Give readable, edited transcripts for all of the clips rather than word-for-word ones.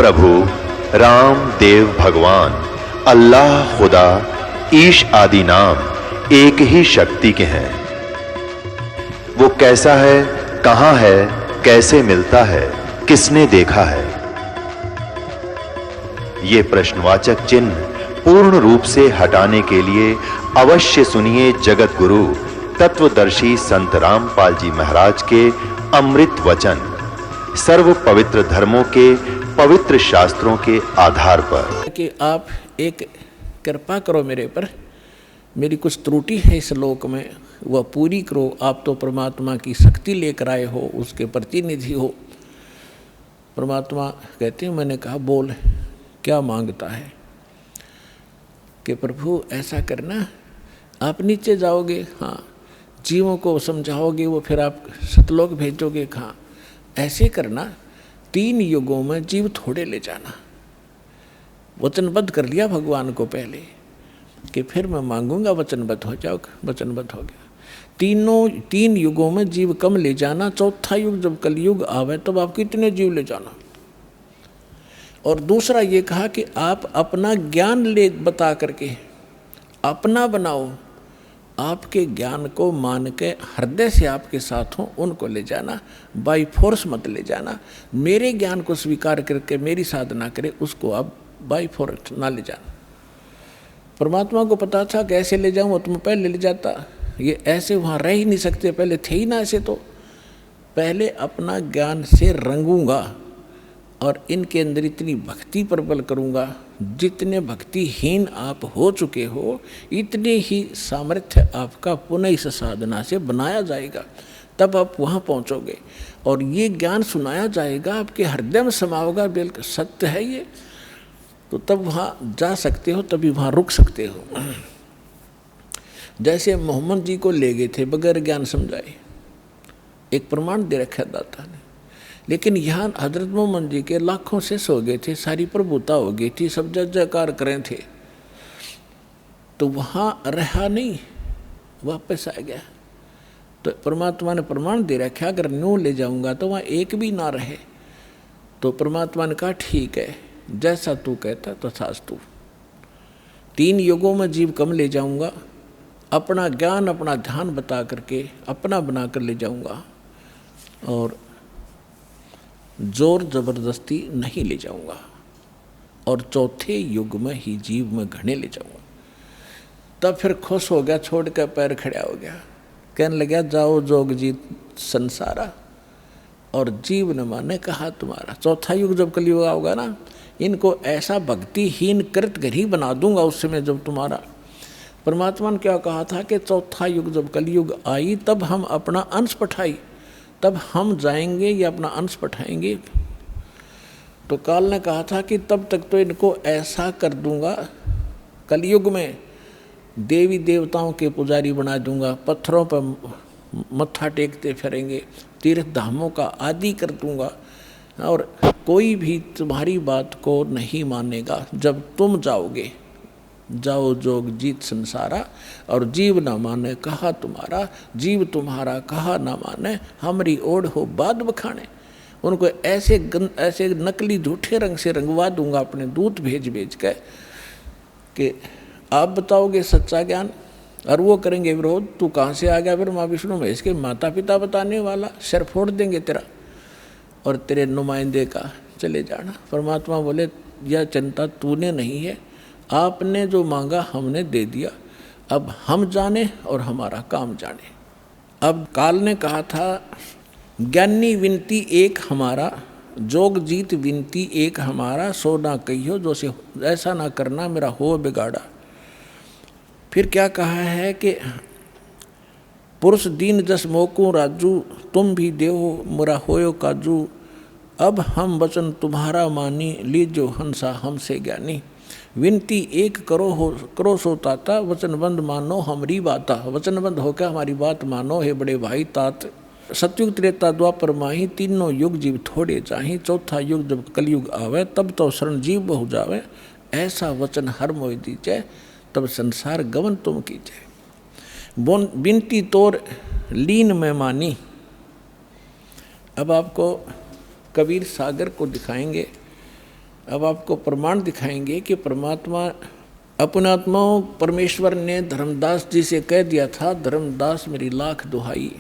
प्रभु राम देव भगवान अल्लाह खुदा ईश आदि नाम एक ही शक्ति के हैं। वो कैसा है, कहां है, कैसे मिलता है, किसने देखा है? ये प्रश्नवाचक चिन्ह पूर्ण रूप से हटाने के लिए अवश्य सुनिए जगत गुरु तत्वदर्शी संत रामपाल जी महाराज के अमृत वचन, सर्व पवित्र धर्मों के पवित्र शास्त्रों के आधार पर। कि आप एक कृपा करो मेरे पर, मेरी कुछ त्रुटि है इस लोक में, वह पूरी करो। आप तो परमात्मा की शक्ति लेकर आए हो, उसके प्रतिनिधि हो। परमात्मा कहते हैं, मैंने कहा बोल क्या मांगता है? कि प्रभु ऐसा करना, आप नीचे जाओगे, हाँ, जीवों को समझाओगे, वो फिर आप सतलोक भेजोगे, हाँ, ऐसे करना। 3 युगों में जीव थोड़े ले जाना। वचनबद्ध कर लिया भगवान को पहले कि फिर मैं मांगूंगा, वचनबद्ध हो जाओगे, वचनबद्ध हो गया। 3 युगों में जीव कम ले जाना। चौथा युग जब कलयुग आवे तब आप कितने जीव ले जाना। और दूसरा ये कहा कि आप अपना ज्ञान ले बता करके अपना बनाओ, आपके ज्ञान को मान के हृदय से आपके साथ हो उनको ले जाना, बाई फोर्स मत ले जाना। मेरे ज्ञान को स्वीकार करके मेरी साधना करे उसको आप बाई फोर्स ना ले जाना। परमात्मा को पता था कैसे ले जाऊँ, तुम पहले ले जाता। ये ऐसे वहाँ रह ही नहीं सकते, पहले थे ही ना ऐसे। तो पहले अपना ज्ञान से रंगूंगा और इनके अंदर इतनी भक्ति प्रबल करूंगा, जितने भक्तिहीन आप हो चुके हो इतने ही सामर्थ्य आपका पुनः इस साधना से बनाया जाएगा। तब आप वहाँ पहुँचोगे और ये ज्ञान सुनाया जाएगा, आपके हृदय में समाओगा, बिल्कुल सत्य है ये। तो तब वहाँ जा सकते हो, तभी वहाँ रुक सकते हो। जैसे मोहम्मद जी को ले गए थे बगैर ज्ञान समझाए, एक प्रमाण दे रखा दाता ने। लेकिन यहाँ हजरत मोहम्मद जी के लाखों से सो गए थे, सारी प्रभुता हो गई थी, सब जय जयकार करें थे, तो वहाँ रहा नहीं, वापस आ गया। तो परमात्मा ने प्रमाण दे रखा, अगर न्यू ले जाऊंगा तो वहाँ एक भी ना रहे। तो परमात्मा ने कहा ठीक है, जैसा तू कहता तथास्तु। 3 युगों में जीव कम ले जाऊंगा, अपना ज्ञान अपना ध्यान बता करके अपना बना कर ले जाऊंगा, और जोर जबरदस्ती नहीं ले जाऊंगा, और चौथे युग में ही जीव में घने ले जाऊंगा। तब फिर खुश हो गया, छोड़ कर पैर खड़ा हो गया, कहने लगा जाओ जोग जीत संसारा, और जीव ने माने कहा तुम्हारा। चौथा युग जब कलयुग होगा ना, इनको ऐसा भक्तिहीन कृत घर ही बना दूंगा उस समय जब तुम्हारा। परमात्मा ने क्या कहा था कि चौथा युग जब कलयुग आई तब हम अपना अंश पठाई, तब हम जाएंगे या अपना अंश पठाएंगे। तो काल ने कहा था कि तब तक तो इनको ऐसा कर दूंगा, कलयुग में देवी देवताओं के पुजारी बना दूंगा, पत्थरों पर मत्था टेकते फिरेंगे, तीर्थ धामों का आदि कर दूंगा, और कोई भी तुम्हारी बात को नहीं मानेगा। जब तुम जाओगे, जाओ जोग जीत संसारा, और जीव न माने कहा तुम्हारा, जीव तुम्हारा कहा न माने, हमारी ओढ़ हो बाद बखाने। उनको ऐसे नकली झूठे रंग से रंगवा दूंगा अपने दूत भेज भेज के कि आप बताओगे सच्चा ज्ञान, और वो करेंगे विरोध। तू कहाँ से आ गया फिर माँ विष्णु महेश के माता पिता बताने वाला, सिर फोड़ देंगे तेरा और तेरे नुमाइंदे का, चले जाना। परमात्मा बोले यह चिंता तूने नहीं है, आपने जो मांगा हमने दे दिया, अब हम जाने और हमारा काम जाने। अब काल ने कहा था ज्ञानी विनती एक हमारा, जोग जीत विनती एक हमारा, सो ना कहियो जो से ऐसा ना करना मेरा हो बिगाड़ा। फिर क्या कहा है कि पुरुष दीन जस मोकू राजू, तुम भी देहो मुरा होयो काजू, अब हम वचन तुम्हारा मानी, लीजो हंसा हमसे ज्ञानी। विनती एक करो सो ताता, वचनबंद मानो हमारी बाता। वचनबंद होकर हमारी बात मानो हे बड़े भाई तात। सतयुग त्रेता द्वापर माही, तीनों युग जीव थोड़े चाही, चौथा युग जब कलयुग आवे तब तो शरण जीव बहु जावे। ऐसा वचन हर मोहि दीजे, तब संसार गमन तुम कीजिए। बिनती तोर लीन में मानी। अब आपको कबीर सागर को दिखाएंगे अब आपको प्रमाण दिखाएंगे कि परमात्मा अपने आत्माओं परमेश्वर ने धर्मदास जी से कह दिया था, धर्मदास मेरी लाख दुहाई।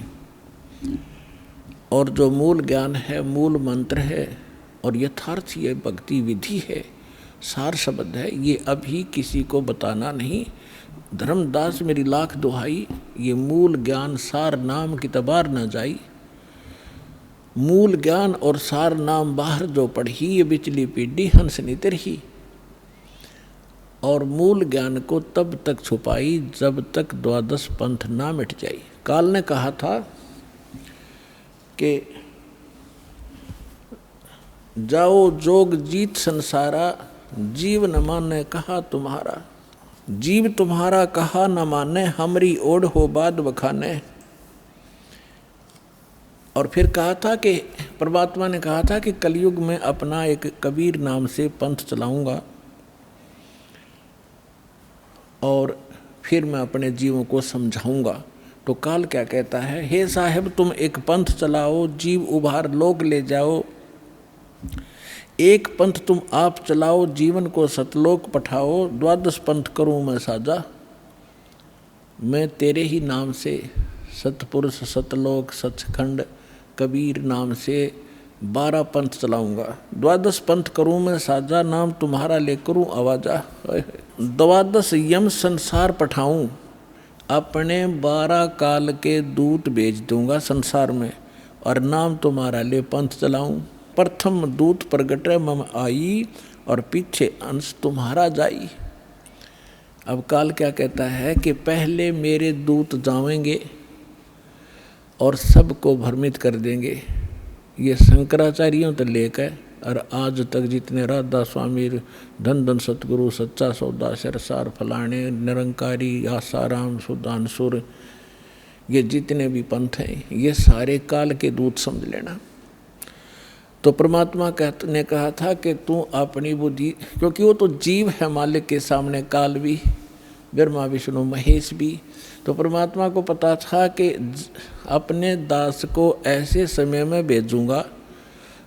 और जो मूल ज्ञान है, मूल मंत्र है और यथार्थ ये भक्ति विधि है, सार शब्द है, ये अभी किसी को बताना नहीं। धर्मदास मेरी लाख दुहाई, ये मूल ज्ञान सार नाम की तबार न जाई। मूल ज्ञान और सार नाम बाहर जो पढ़ी, ये बिचली पीढ़ी हंस नितर ही। और मूल ज्ञान को तब तक छुपाई जब तक द्वादश पंथ ना मिट जाई। काल ने कहा था कि जाओ जोग जीत संसारा, जीव न माने कहा तुम्हारा। जीव तुम्हारा कहा न माने, हमरी ओढ़ हो बाद बखाने। और फिर कहा था कि परमात्मा ने कहा था कि कलयुग में अपना एक कबीर नाम से पंथ चलाऊंगा और फिर मैं अपने जीवों को समझाऊंगा। तो काल क्या कहता है, हे साहेब तुम एक पंथ चलाओ, जीव उभार लोक ले जाओ। एक पंथ तुम आप चलाओ, जीवन को सतलोक पठाओ। द्वादश पंथ करूं मैं साजा, मैं तेरे ही नाम से सतपुरुष सतलोक सचखंड कबीर नाम से 12 पंथ चलाऊंगा। द्वादश पंथ करूं मैं साजा, नाम तुम्हारा ले करूं आवाजा। द्वादश यम संसार पठाऊं, अपने 12 काल के दूत भेज दूंगा संसार में, और नाम तुम्हारा ले पंथ चलाऊं। प्रथम दूत प्रगट मम आई, और पीछे अंश तुम्हारा जाई। अब काल क्या कहता है कि पहले मेरे दूत जावेंगे और सबको भ्रमित कर देंगे। ये शंकराचार्यों तो लेकर और आज तक जितने राधा स्वामी, धन धन सतगुरु, सच्चा सौदा, सरसार फलाने, निरंकारी, आसाराम, सुदानसुर, ये जितने भी पंथ हैं, ये सारे काल के दूत समझ लेना। तो परमात्मा ने कहा था कि तू अपनी बुद्धि, क्योंकि वो तो जीव है मालिक के सामने, काल भी, ब्रह्मा विष्णु महेश भी। तो परमात्मा को पता था कि अपने दास को ऐसे समय में भेजूंगा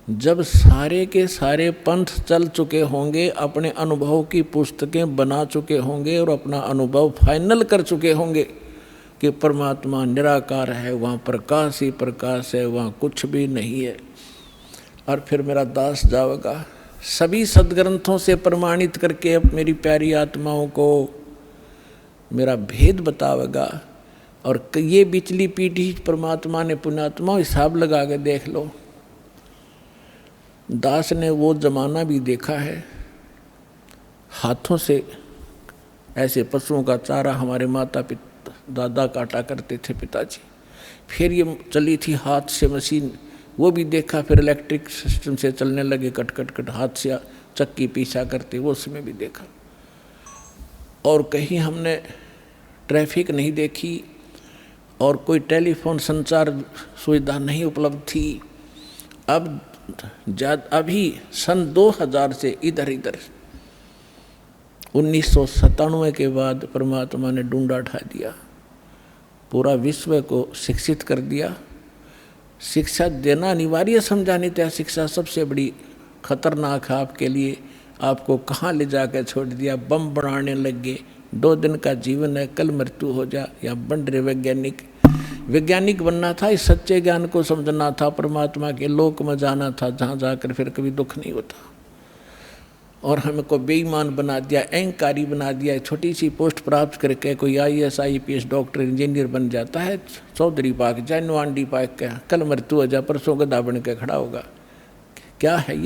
जब सारे के सारे पंथ चल चुके होंगे, अपने अनुभव की पुस्तकें बना चुके होंगे और अपना अनुभव फाइनल कर चुके होंगे कि परमात्मा निराकार है, वहाँ प्रकाश ही प्रकाश है, वहाँ कुछ भी नहीं है। और फिर मेरा दास जाएगा सभी सदग्रंथों से प्रमाणित करके अब मेरी प्यारी आत्माओं को मेरा भेद बतावेगा। और ये बिचली पीढ़ी परमात्मा ने पुण्यात्मा हिसाब लगा के देख लो, दास ने वो जमाना भी देखा है, हाथों से ऐसे पशुओं का चारा हमारे माता पिता दादा काटा करते थे पिताजी। फिर ये चली थी हाथ से मशीन, वो भी देखा। फिर इलेक्ट्रिक सिस्टम से चलने लगे, कट कट कट हाथ से चक्की पीछा करते, वो उसमें भी देखा। और कहीं हमने ट्रैफिक नहीं देखी और कोई टेलीफोन संचार सुविधा नहीं उपलब्ध थी। अब अभी सन 2000 से इधर 1997 के बाद परमात्मा ने डूंडा उठा दिया, पूरा विश्व को शिक्षित कर दिया। शिक्षा देना अनिवार्य समझा, नहीं था शिक्षा सबसे बड़ी खतरनाक है आपके लिए। आपको कहाँ ले जाकर छोड़ दिया, बम बनाने लग गए। 2 दिन का जीवन है, कल मृत्यु हो जा। या बन रहे वैज्ञानिक बनना था, इस सच्चे ज्ञान को समझना था, परमात्मा के लोक में जाना था जहाँ जाकर फिर कभी दुख नहीं होता। और हमको बेईमान बना दिया, अहंकारी बना दिया। छोटी सी पोस्ट प्राप्त करके कोई IAS IPS डॉक्टर इंजीनियर बन जाता है, चौधरी पाक जाए नवांडी पाक का, कल मृत्यु हो जा, परसों गधा बन के खड़ा होगा। क्या है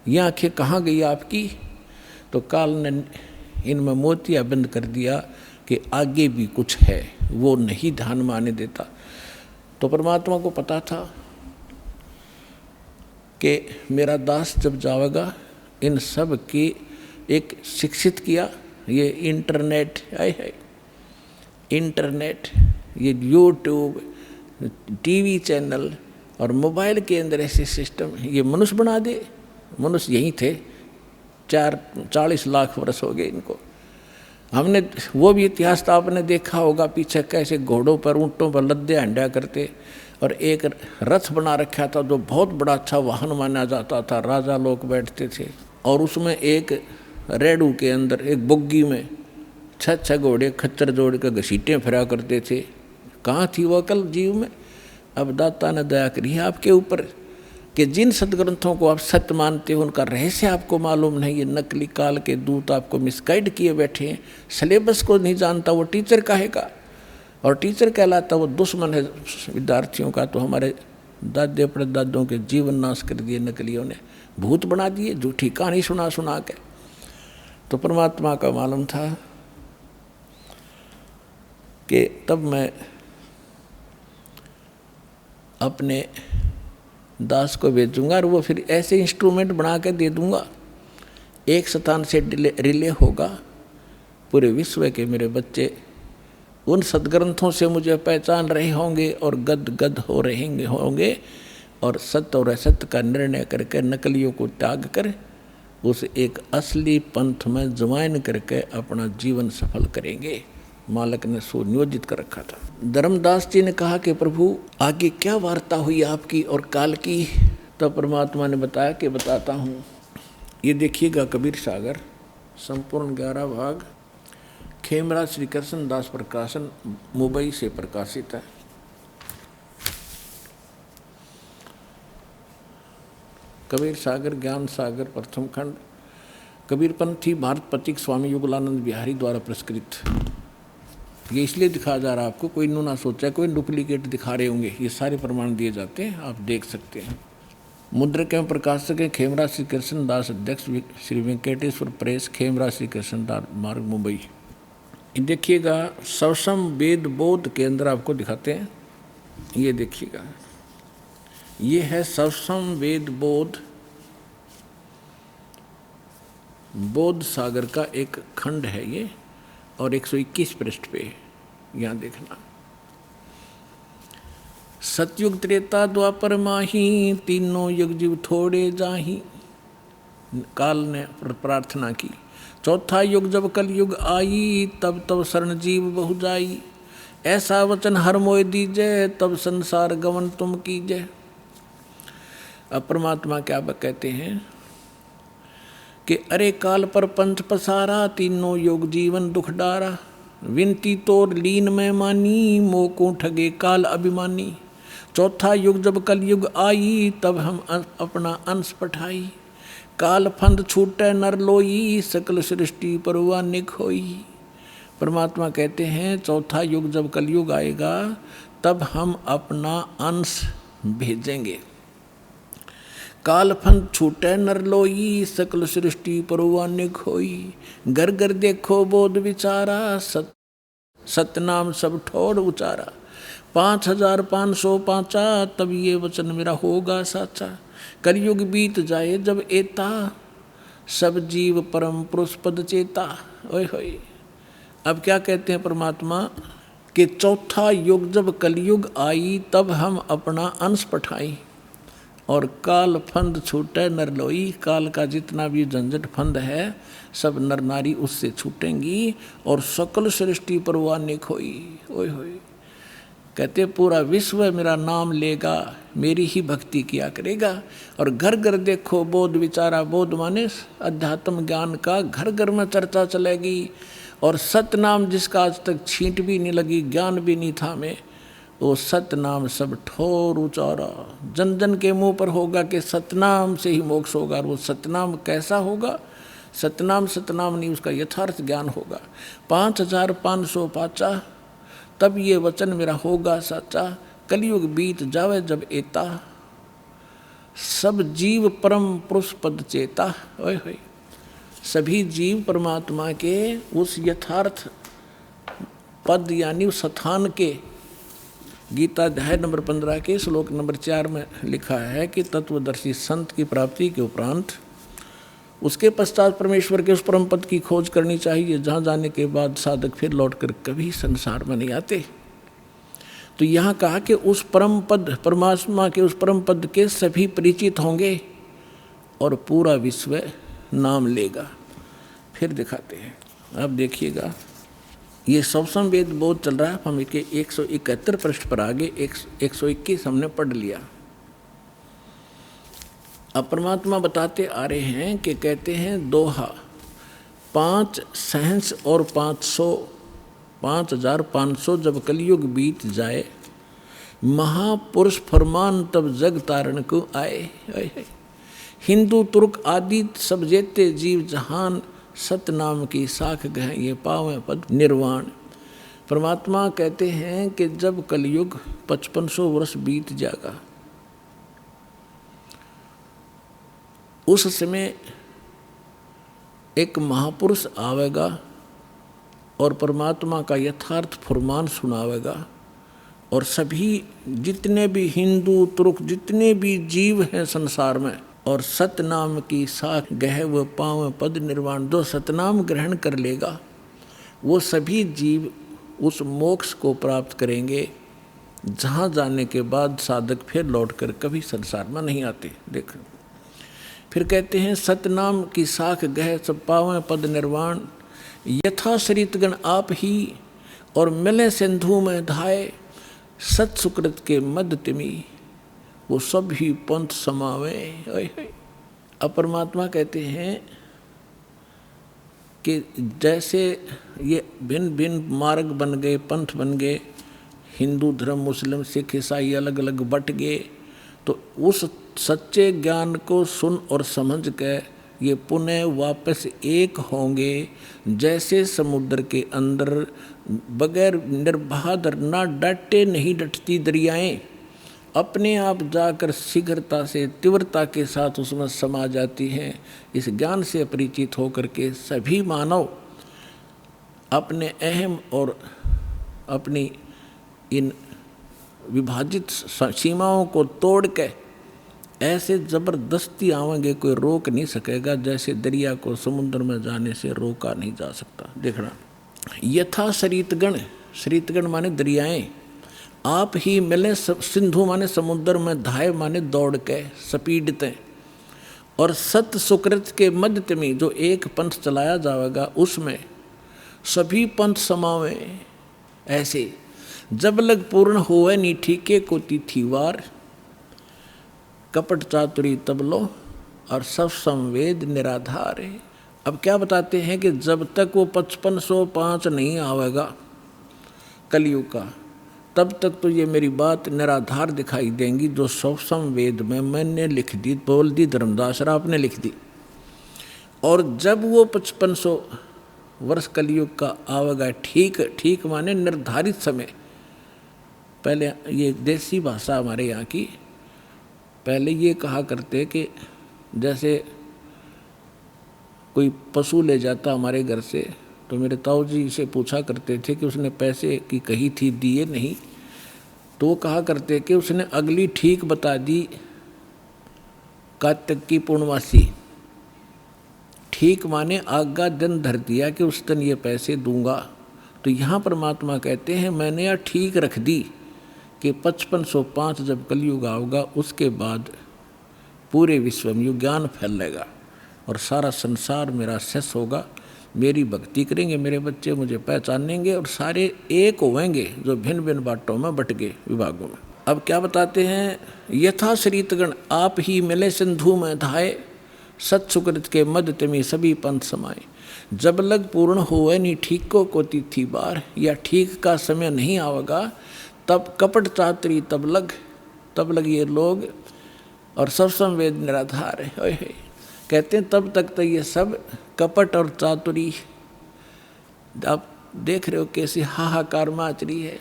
ये आँखें कहाँ गई आपकी? तो काल ने इनमें मोतिया बंद कर दिया कि आगे भी कुछ है, वो नहीं ध्यान में आने देता। तो परमात्मा को पता था कि मेरा दास जब जाएगा, इन सब की एक शिक्षित किया। ये इंटरनेट है, इंटरनेट, ये यूट्यूब, TV चैनल और मोबाइल के अंदर ऐसे सिस्टम, ये मनुष्य बना दे। मनुष्य यहीं थे, 40 लाख वर्ष हो गए इनको। हमने वो भी इतिहास तो आपने देखा होगा पीछे, कैसे घोड़ों पर ऊँटों पर लद्दे हंडा करते, और एक रथ बना रखा था जो बहुत बड़ा अच्छा वाहन माना जाता था, राजा लोग बैठते थे। और उसमें एक रेड़ू के अंदर एक बुग्गी में 6 घोड़े खच्चर जोड़ कर घसीटें फिरा करते थे। कहाँ थी वो अकल जीव में? अब दाता ने दया करी है आपके ऊपर कि जिन सदग्रंथों को आप सत्य मानते हो उनका रहस्य आपको मालूम नहीं। ये नकली काल के दूत आपको मिसगाइड किए बैठे हैं। सिलेबस को नहीं जानता वो टीचर काहेगा, और टीचर कहलाता वो दुश्मन है विद्यार्थियों का। तो हमारे दादे परदादों के जीवन नाश कर दिए नकलियों ने, भूत बना दिए झूठी कहानी सुना सुना के। तो परमात्मा का मालूम था कि तब मैं अपने दास को भेजूंगा और वो फिर ऐसे इंस्ट्रूमेंट बना के दे दूंगा, एक स्थान से रिले होगा पूरे विश्व के। मेरे बच्चे उन सदग्रंथों से मुझे पहचान रहे होंगे और गद गद हो रहेंगे होंगे, और सत्य और असत्य का निर्णय करके नकलियों को त्याग कर उस एक असली पंथ में ज्वाइन करके अपना जीवन सफल करेंगे। मालक ने सुनियोजित कर रखा था। धर्मदास जी ने कहा कि प्रभु आगे क्या वार्ता हुई आपकी और काल की? तो परमात्मा ने बताया कि बताता हूँ। ये देखिएगा कबीर सागर संपूर्ण 11 भाग खेमराज श्री कृष्ण दास प्रकाशन मुंबई से प्रकाशित है। कबीर सागर ज्ञान सागर प्रथम खंड कबीरपंथी भारत पथिक स्वामी युगलानंद बिहारी द्वारा पुरस्कृत। ये इसलिए दिखाया जा रहा है आपको, कोई ना सोचा कोई डुप्लीकेट दिखा रहे होंगे। ये सारे प्रमाण दिए जाते हैं, आप देख सकते हैं। मुद्रक एवं प्रकाशक है खेमराज श्री कृष्ण दास, अध्यक्ष श्री वेंकटेश्वर प्रेस, खेमराज श्री कृष्ण दास मार्ग मुंबई। देखिएगा सवसम वेद बोध के अंदर आपको दिखाते हैं। ये देखिएगा ये है सवसम वेद बोध, बोध सागर का एक खंड है ये, और 121 पृष्ठ पे यहाँ देखना। सतयुग त्रेता द्वापर माही, तीनों युग जीव थोड़े जाही। काल ने प्रार्थना की। चौथा युग जब कल युग आई, तब तब शरण जीव बहु जाई। ऐसा वचन हर मोय दीजय, तब संसार गमन तुम कीजय। अब परमात्मा क्या कहते हैं कि अरे काल पर पंथ पसारा, तीनों योग जीवन दुख डारा। विनती तोर लीन में मानी, मोको ठगे काल अभिमानी। चौथा युग जब कल युग आई, तब हम अपना अंश पठाई। काल फंद छूटे नर लोई, सकल सृष्टि परवा निक होई। परमात्मा कहते हैं चौथा युग जब कलयुग आएगा तब हम अपना अंश भेजेंगे। काल फंद छूटे नर लोई, सकल सृष्टि परवा निक होई। घर घर देखो बोध विचारा, सतनाम सब ठोर उचारा। 5505 तब ये वचन मेरा होगा साचा। कलयुग बीत जाए जब एता, सब जीव परम पुरुष पद चेता। ओए होए। अब क्या कहते हैं परमात्मा कि चौथा युग जब कलयुग आई, तब हम अपना अंश पठाई और काल फंद छूटे नर लोई। काल का जितना भी झंझट फंद है सब नर नारी उससे छूटेंगी और सकल सृष्टि परवानिक होई। ओए होए। कहते पूरा विश्व मेरा नाम लेगा, मेरी ही भक्ति किया करेगा। और घर घर देखो बोध विचारा, बोध माने अध्यात्म ज्ञान का घर घर में चर्चा चलेगी। और सतनाम जिसका आज तक छींट भी नहीं लगी, ज्ञान भी नहीं था में, वो सतनाम सब ठोर उचारा। जन जन के मुंह पर होगा कि सतनाम से ही मोक्ष होगा। और वो सतनाम कैसा होगा? सतनाम सतनाम नहीं, उसका यथार्थ ज्ञान होगा। 5505 तब ये वचन मेरा होगा साचा। कलयुग बीत जावे जब एता, सब जीव परम पुरुष पद चेता। ओए होए। सभी जीव परमात्मा के उस यथार्थ पद यानी उस स्थान के, गीता अध्याय नंबर 15 के श्लोक नंबर 4 में लिखा है कि तत्वदर्शी संत की प्राप्ति के उपरांत उसके पश्चात परमेश्वर के उस परम पद की खोज करनी चाहिए, जहाँ जाने के बाद साधक फिर लौटकर कभी संसार में नहीं आते। तो यहाँ कहा कि उस परम पद, परमात्मा के उस परम पद के सभी परिचित होंगे और पूरा विश्व नाम लेगा। फिर दिखाते हैं, अब देखिएगा ये सवसम वेद बोध चल रहा है। हम इसके 171 पृष्ठ पर आगे 121 हमने पढ़ लिया। अब परमात्मा बताते आ रहे हैं कि कहते हैं दोहा 5 सहंस और 5500 जब कलयुग बीत जाए, महापुरुष फरमान तब जग तारण को आए। हिंदू तुर्क आदि सब जेते जीव जहान, सतनाम की साख गह ये पावे पद निर्वाण। परमात्मा कहते हैं कि जब कलयुग 5500 वर्ष बीत जाएगा, उस समय एक महापुरुष आवेगा और परमात्मा का यथार्थ फरमान सुनावेगा, और सभी जितने भी हिंदू तुर्क जितने भी जीव हैं संसार में, और सतनाम की साख गह व पाँव पद निर्वाण, जो सतनाम ग्रहण कर लेगा वो सभी जीव उस मोक्ष को प्राप्त करेंगे, जहाँ जाने के बाद साधक फिर लौटकर कभी संसार में नहीं आते। देखो फिर कहते हैं सतनाम की साख गह सब पावें पद निर्वाण, यथा सरितगण आप ही और मिले सिंधु में धाये, सत सुकृत के मद तिमी वो सब ही पंथ समावे। अब परमात्मा कहते हैं कि जैसे ये भिन्न भिन्न मार्ग बन गए, पंथ बन गए, हिंदू धर्म मुस्लिम सिख ईसाई अलग अलग बट गए, तो उस सच्चे ज्ञान को सुन और समझ के ये पुनः वापस एक होंगे। जैसे समुद्र के अंदर बगैर निर्बाध ना डटे नहीं डटती दरियाएं, अपने आप जाकर शीघ्रता से तीव्रता के साथ उसमें समा जाती हैं। इस ज्ञान से परिचित होकर के सभी मानव अपने अहम और अपनी इन विभाजित सीमाओं को तोड़ के ऐसे जबरदस्ती आवेंगे, कोई रोक नहीं सकेगा, जैसे दरिया को समुद्र में जाने से रोका नहीं जा सकता। देखना यथा सरितगण, सरितगण माने दरियाएं, आप ही मिले सिंधु माने समुद्र में, धाय माने दौड़ के स्पीडते, और सत सुकृत के मध्य में जो एक पंथ चलाया जाएगा उसमें सभी पंथ समावे। ऐसे जब लग पूर्ण होवे नी ठीके को तिथिवार, कपट चातुरी तब लो और सब संवेद निराधार है। अब क्या बताते हैं कि जब तक वो 5505 नहीं आवेगा कलयुग का, तब तक तो ये मेरी बात निराधार दिखाई देंगी, जो सब संवेद में मैंने लिख दी, बोल दी, धर्मदास आपने लिख दी। और जब वो 5500 वर्ष कलयुग का आवेगा, ठीक ठीक माने निर्धारित समय, पहले ये देसी भाषा हमारे यहाँ की, पहले ये कहा करते कि जैसे कोई पशु ले जाता हमारे घर से, तो मेरे ताऊ जी से पूछा करते थे कि उसने पैसे की कही थी, दिए नहीं, तो वो कहा करते कि उसने अगली ठीक बता दी कार्तिक की पूर्णमासी। ठीक माने आगा दिन धर दिया कि उस दिन ये पैसे दूंगा। तो यहाँ परमात्मा कहते हैं मैंने यह ठीक रख दी कि 5505 जब कलयुग आओगा, उसके बाद पूरे विश्व में ज्ञान फैलेगा और सारा संसार मेरा शेष होगा। मेरी भक्ति करेंगे मेरे बच्चे, मुझे पहचानेंगे और सारे एक होंगे जो भिन्न भिन्न बाटों में बट गए विभागों में। अब क्या बताते हैं, यथा श्रीतगण आप ही मिले सिंधु में धाये, सत सुकृत के मध्य तमी सभी पंथ समाये। जब लग पूर्ण होवे नी ठीको को तिथि बार, या ठीक का समय नहीं आवेगा तब कपट चातुरी तब लग ये लोग और सब संवेद निराधार है। कहते हैं तब तक तो ये सब कपट और चातुरी, आप देख रहे हो कैसी हाहाकार माच रही है,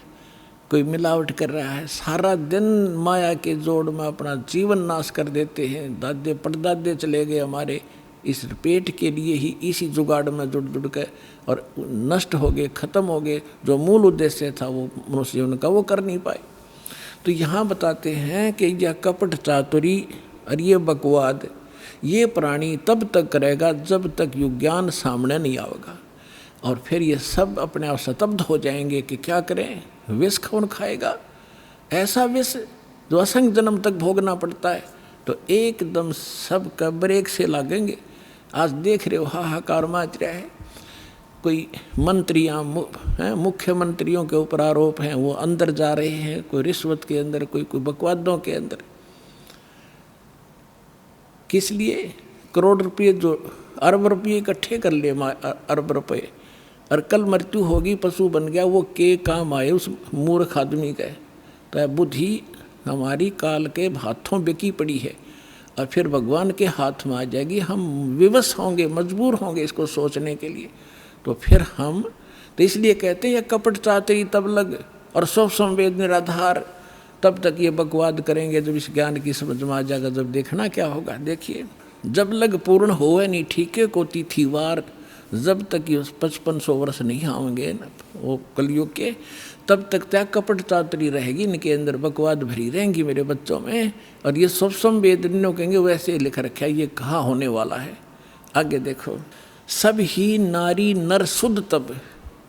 कोई मिलावट कर रहा है, सारा दिन माया के जोड़ में अपना जीवन नाश कर देते हैं। दादे परदादे चले गए हमारे इस पेट के लिए ही, इसी जुगाड़ में जुड़ के और नष्ट हो गए, खत्म हो गए। जो मूल उद्देश्य था वो मनुष्य जीवन का वो कर नहीं पाए। तो यहाँ बताते हैं कि यह कपट चातुरी और ये बकवाद ये प्राणी तब तक करेगा जब तक युग ज्ञान सामने नहीं आएगा, और फिर ये सब अपने आप स्तब्ध हो जाएंगे कि क्या करें, विष कौन खाएगा, ऐसा विष जो असंख्य जन्म तक भोगना पड़ता है। तो एकदम सब का ब्रेक से लागेंगे। आज देख रहे हो हाहाकार मच रहा है, कोई मंत्रियाँ मुख्यमंत्रियों के ऊपर आरोप हैं, वो अंदर जा रहे हैं, कोई रिश्वत के अंदर, कोई बकवादों के अंदर। किस लिए? करोड़ रुपये जो अरब रुपये इकट्ठे कर लिए, अरब रुपये, और कल मृत्यु होगी, पशु बन गया, वो के काम आए उस मूर्ख आदमी का? तो बुद्धि हमारी काल के हाथों बिकी पड़ी है और फिर भगवान के हाथ में आ जाएगी। हम विवश होंगे, मजबूर होंगे इसको सोचने के लिए। तो फिर हम, तो इसलिए कहते हैं ये कपट चातरी तब लग और सब संवेद निराधार, तब तक ये बकवाद करेंगे जब इस ज्ञान की समझ में आ जाएगा। जब देखना क्या होगा, देखिए, जब लग पूर्ण होए नहीं ठीके को तिथिवार, जब तक ये 5500 वर्ष नहीं आएंगे न वो कलयुग के, तब तक त्या कपट चातरी रहेगी, इनके अंदर बकवाद भरी रहेंगी मेरे बच्चों में। और ये सब संवेदनीय कहेंगे वैसे लिख रखा है, ये कहाँ होने वाला है। आगे देखो, सब ही नारी नर शुद्ध तब,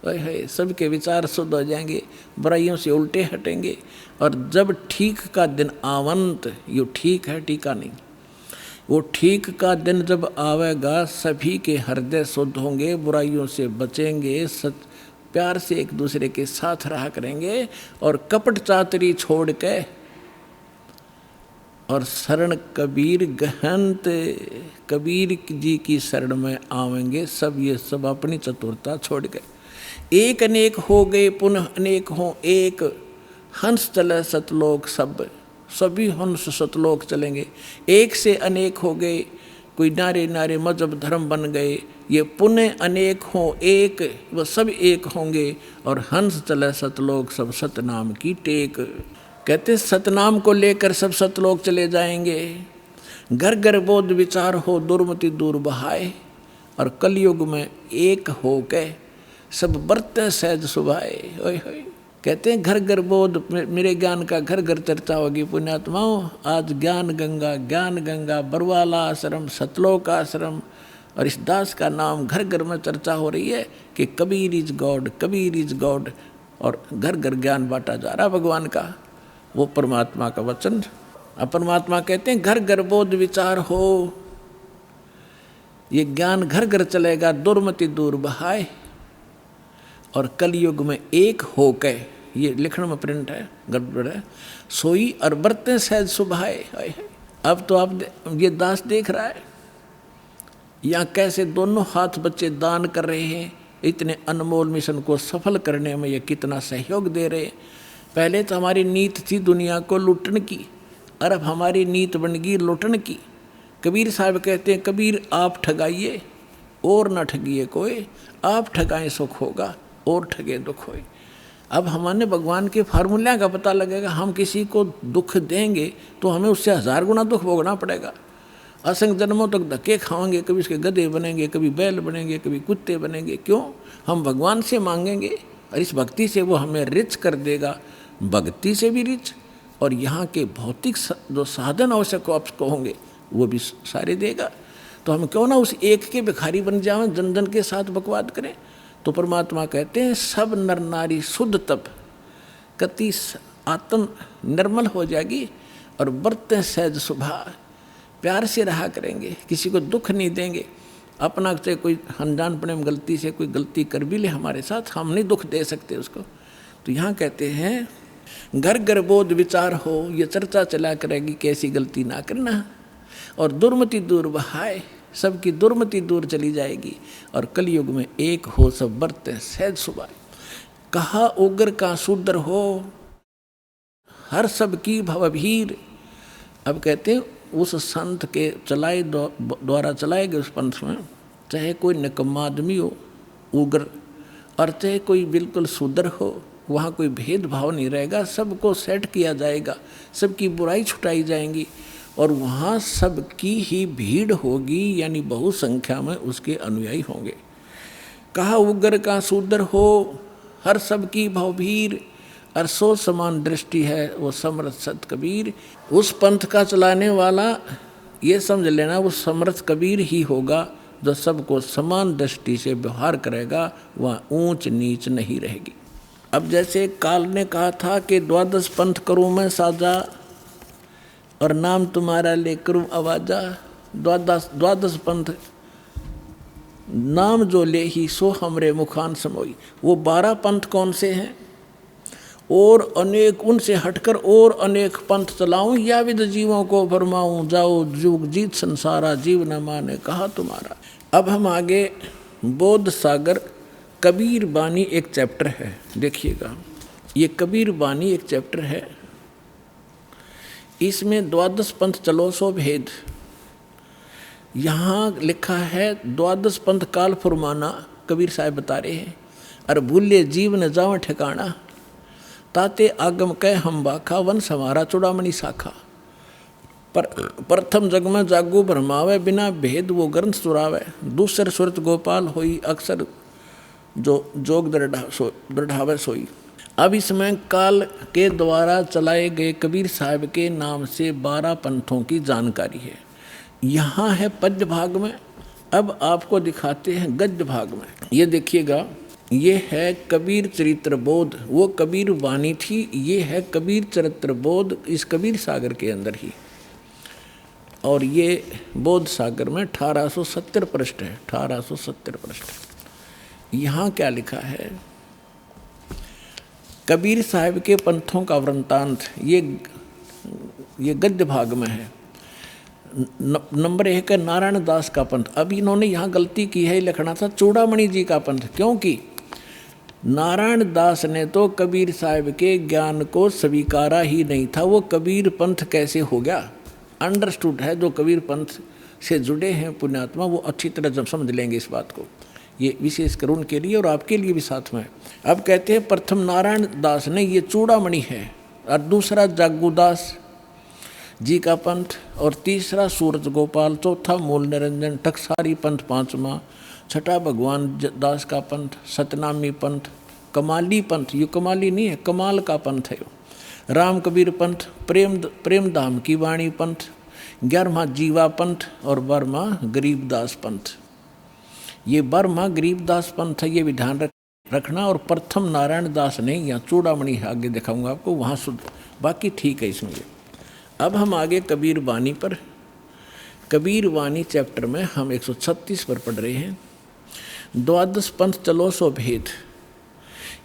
है सबके विचार शुद्ध हो जाएंगे, बुराइयों से उल्टे हटेंगे। और जब ठीक का दिन आवंत, ये ठीक है टीका नहीं, वो ठीक का दिन जब आवेगा सभी के हृदय शुद्ध होंगे, बुराइयों से बचेंगे, प्यार से एक दूसरे के साथ रहा करेंगे और कपट चातरी छोड़ के और शरण कबीर गहंत, कबीर जी की शरण में आवेंगे सब। ये सब अपनी चतुरता छोड़ गए, एक अनेक हो गए पुनः अनेक हो एक, हंस चले सतलोक सब, सभी हंस सतलोक चलेंगे। एक से अनेक हो गए, कोई नारे नारे मजहब धर्म बन गए, ये पुनः अनेक हो एक, वह सब एक होंगे और हंस चले सतलोक सब सतनाम की टेक। कहते सतनाम को लेकर सब सतलोक चले जाएंगे। घर घर बोध विचार हो दुर्मति दूर बहाए, और कलयुग में एक हो के सब बरते सहज सुभाए। ओए होए, कहते हैं घर घर बोध, मेरे ज्ञान का घर घर चर्चा होगी पुण्यात्माओं। आज ज्ञान गंगा बरवाला आश्रम, सतलोक आश्रम और इस दास का नाम घर घर में चर्चा हो रही है कि Kabir is God, Kabir is God, और घर घर ज्ञान बांटा जा रहा भगवान का, वो परमात्मा का वचन। अब परमात्मा कहते हैं घर घर बोध विचार हो, ये ज्ञान घर घर चलेगा, दुर्मति दूर बहाए, और कलयुग में एक हो के, ये लिखने में प्रिंट है गड़बड़ है, सोई और बरते सहज सुभाए। अब तो आप ये दास देख रहा है यहाँ कैसे दोनों हाथ बच्चे दान कर रहे हैं, इतने अनमोल मिशन को सफल करने में ये कितना सहयोग दे रहे हैं। पहले तो हमारी नीत थी दुनिया को लूटने की, और अब हमारी नीत बन गई लूटने की। कबीर साहब कहते हैं कबीर आप ठगाइए और न ठगिए कोई, आप ठगाएं सुख होगा और ठगे दुख होए। अब हमारे भगवान के फार्मूला का पता लगेगा, हम किसी को दुख देंगे तो हमें उससे 1000 गुना दुख भोगना पड़ेगा। असंख्य जन्मों तक धक्के खाएंगे, कभी उसके गधे बनेंगे, कभी बैल बनेंगे, कभी कुत्ते बनेंगे। क्यों? हम भगवान से मांगेंगे और इस भक्ति से वो हमें रिच कर देगा, भक्ति से भी रिच, और यहाँ के भौतिक जो साधन आवश्यक आपको होंगे वो भी सारे देगा। तो हम क्यों ना उस एक के भिखारी बन जाएं, जन जन के साथ बकवाद करें। तो परमात्मा कहते हैं सब नर नारी शुद्ध तब, कति आत्म निर्मल हो जाएगी और बरते सहज सुभा, प्यार से रहा करेंगे, किसी को दुख नहीं देंगे। अपना से कोई अनजानपने में गलती से कोई गलती कर भी ले हमारे साथ, हम नहीं दुख दे सकते उसको। तो यहाँ कहते हैं घर घर बोध विचार हो, ये चर्चा चला करेगी कैसी गलती ना करना, और दुर्मति दूर बहाए, सबकी दुर्मति दूर चली जाएगी, और कलयुग में एक हो सब बरते सहज सुभाए। कहा उग्र का शूद्र हो, हर सब की भवभीर। अब कहते हैं उस संत के चलाए द्वारा चलाए गए उस पंथ में, चाहे कोई निकम्मा आदमी हो उग्र, और चाहे कोई बिल्कुल शूद्र हो, वहाँ कोई भेदभाव नहीं रहेगा, सबको सेट किया जाएगा, सबकी बुराई छुटाई जाएंगी, और वहाँ सबकी ही भीड़ होगी, यानी बहु संख्या में उसके अनुयायी होंगे। कहा उग्र का शूद्र हो, हर सबकी भवभीर, और सो समान दृष्टि है वो समर्थ सत कबीर। उस पंथ का चलाने वाला ये समझ लेना वो समर्थ कबीर ही होगा, जो सबको समान दृष्टि से व्यवहार करेगा, वहाँ ऊंच नीच नहीं रहेगी। अब जैसे काल ने कहा था कि 12 पंथ करूँ मैं साजा, और नाम तुम्हारा ले करूँ आवाजा। 12 पंथ नाम जो ले ही सो हमरे मुखान समोई। वो 12 पंथ कौन से हैं? और अनेक उनसे हटकर और अनेक पंथ चलाऊं, या विद जीवों को फरमाऊं, जाओ जुग जीत संसारा, जीव न माने कहा तुम्हारा। अब हम आगे बोध सागर कबीर बानी एक चैप्टर है, देखिएगा ये कबीर बानी एक चैप्टर है। इसमें द्वादश पंथ चलो सो भेद, यहाँ लिखा है द्वादश पंथ काल फुरमाना, कबीर साहब बता रहे हैं। अर भूले जीव न जाव ठिकाना, ताते आगम कह हम बाखा, वंश हमारा चूड़ामणि शाखा। पर प्रथम जग में जागू भरमावे, बिना भेद वो ग्रंथ सुरावे। दूसर सुरत गोपाल होई, अक्सर जो जोग दृढ़ावे सोई। अब इसमें काल के द्वारा चलाए गए कबीर साहब के नाम से 12 पंथों की जानकारी है। यहाँ है पद्य भाग में। अब आपको दिखाते हैं गद्य भाग में। ये देखिएगा, ये है कबीर चरित्र बोध, वो कबीर वाणी थी, ये है कबीर चरित्र बोध इस कबीर सागर के अंदर ही। और ये बोध सागर में 1870 पृष्ठ है, 1870 पृष्ठ। यहाँ क्या लिखा है, कबीर साहब के पंथों का वृंतांत, ये गद्य भाग में है। नंबर 1 है नारायण दास का पंथ। अब इन्होंने यहाँ गलती की है, लिखना था चूड़ामणि जी का पंथ, क्योंकि नारायण दास ने तो कबीर साहब के ज्ञान को स्वीकारा ही नहीं था। वो कबीर पंथ कैसे हो गया, अंडरस्टूड है। जो कबीर पंथ से जुड़े हैं पुण्यात्मा, वो अच्छी तरह जब समझ लेंगे इस बात को। ये विशेषकर उनके लिए और आपके लिए भी साथ में। अब कहते हैं प्रथम नारायण दास ने, ये चूड़ामणि है, और दूसरा जागूदास जी का पंथ, और तीसरा सूरज गोपाल, चौथा मूल निरंजन, टकसारी पंथ पांचवा, छठा भगवान दास का पंथ, सतनामी पंथ, कमाली पंथ, ये कमाली नहीं है, कमाल का पंथ है, राम कबीर पंथ, प्रेम धाम की वाणी पंथ, 11वां जीवा पंथ, और 12वां गरीबदास पंथ। ये 12वां गरीबदास पंथ है, ये भी ध्यान रखना। और प्रथम नारायण दास ने, यहाँ चूड़ामणि आगे दिखाऊंगा आपको, वहाँ शुद्ध, बाकी ठीक है इसमें। अब हम आगे कबीर वाणी पर, कबीर वाणी चैप्टर में हम 136 पर पढ़ रहे हैं। द्वादश पंथ चलो सो भेद,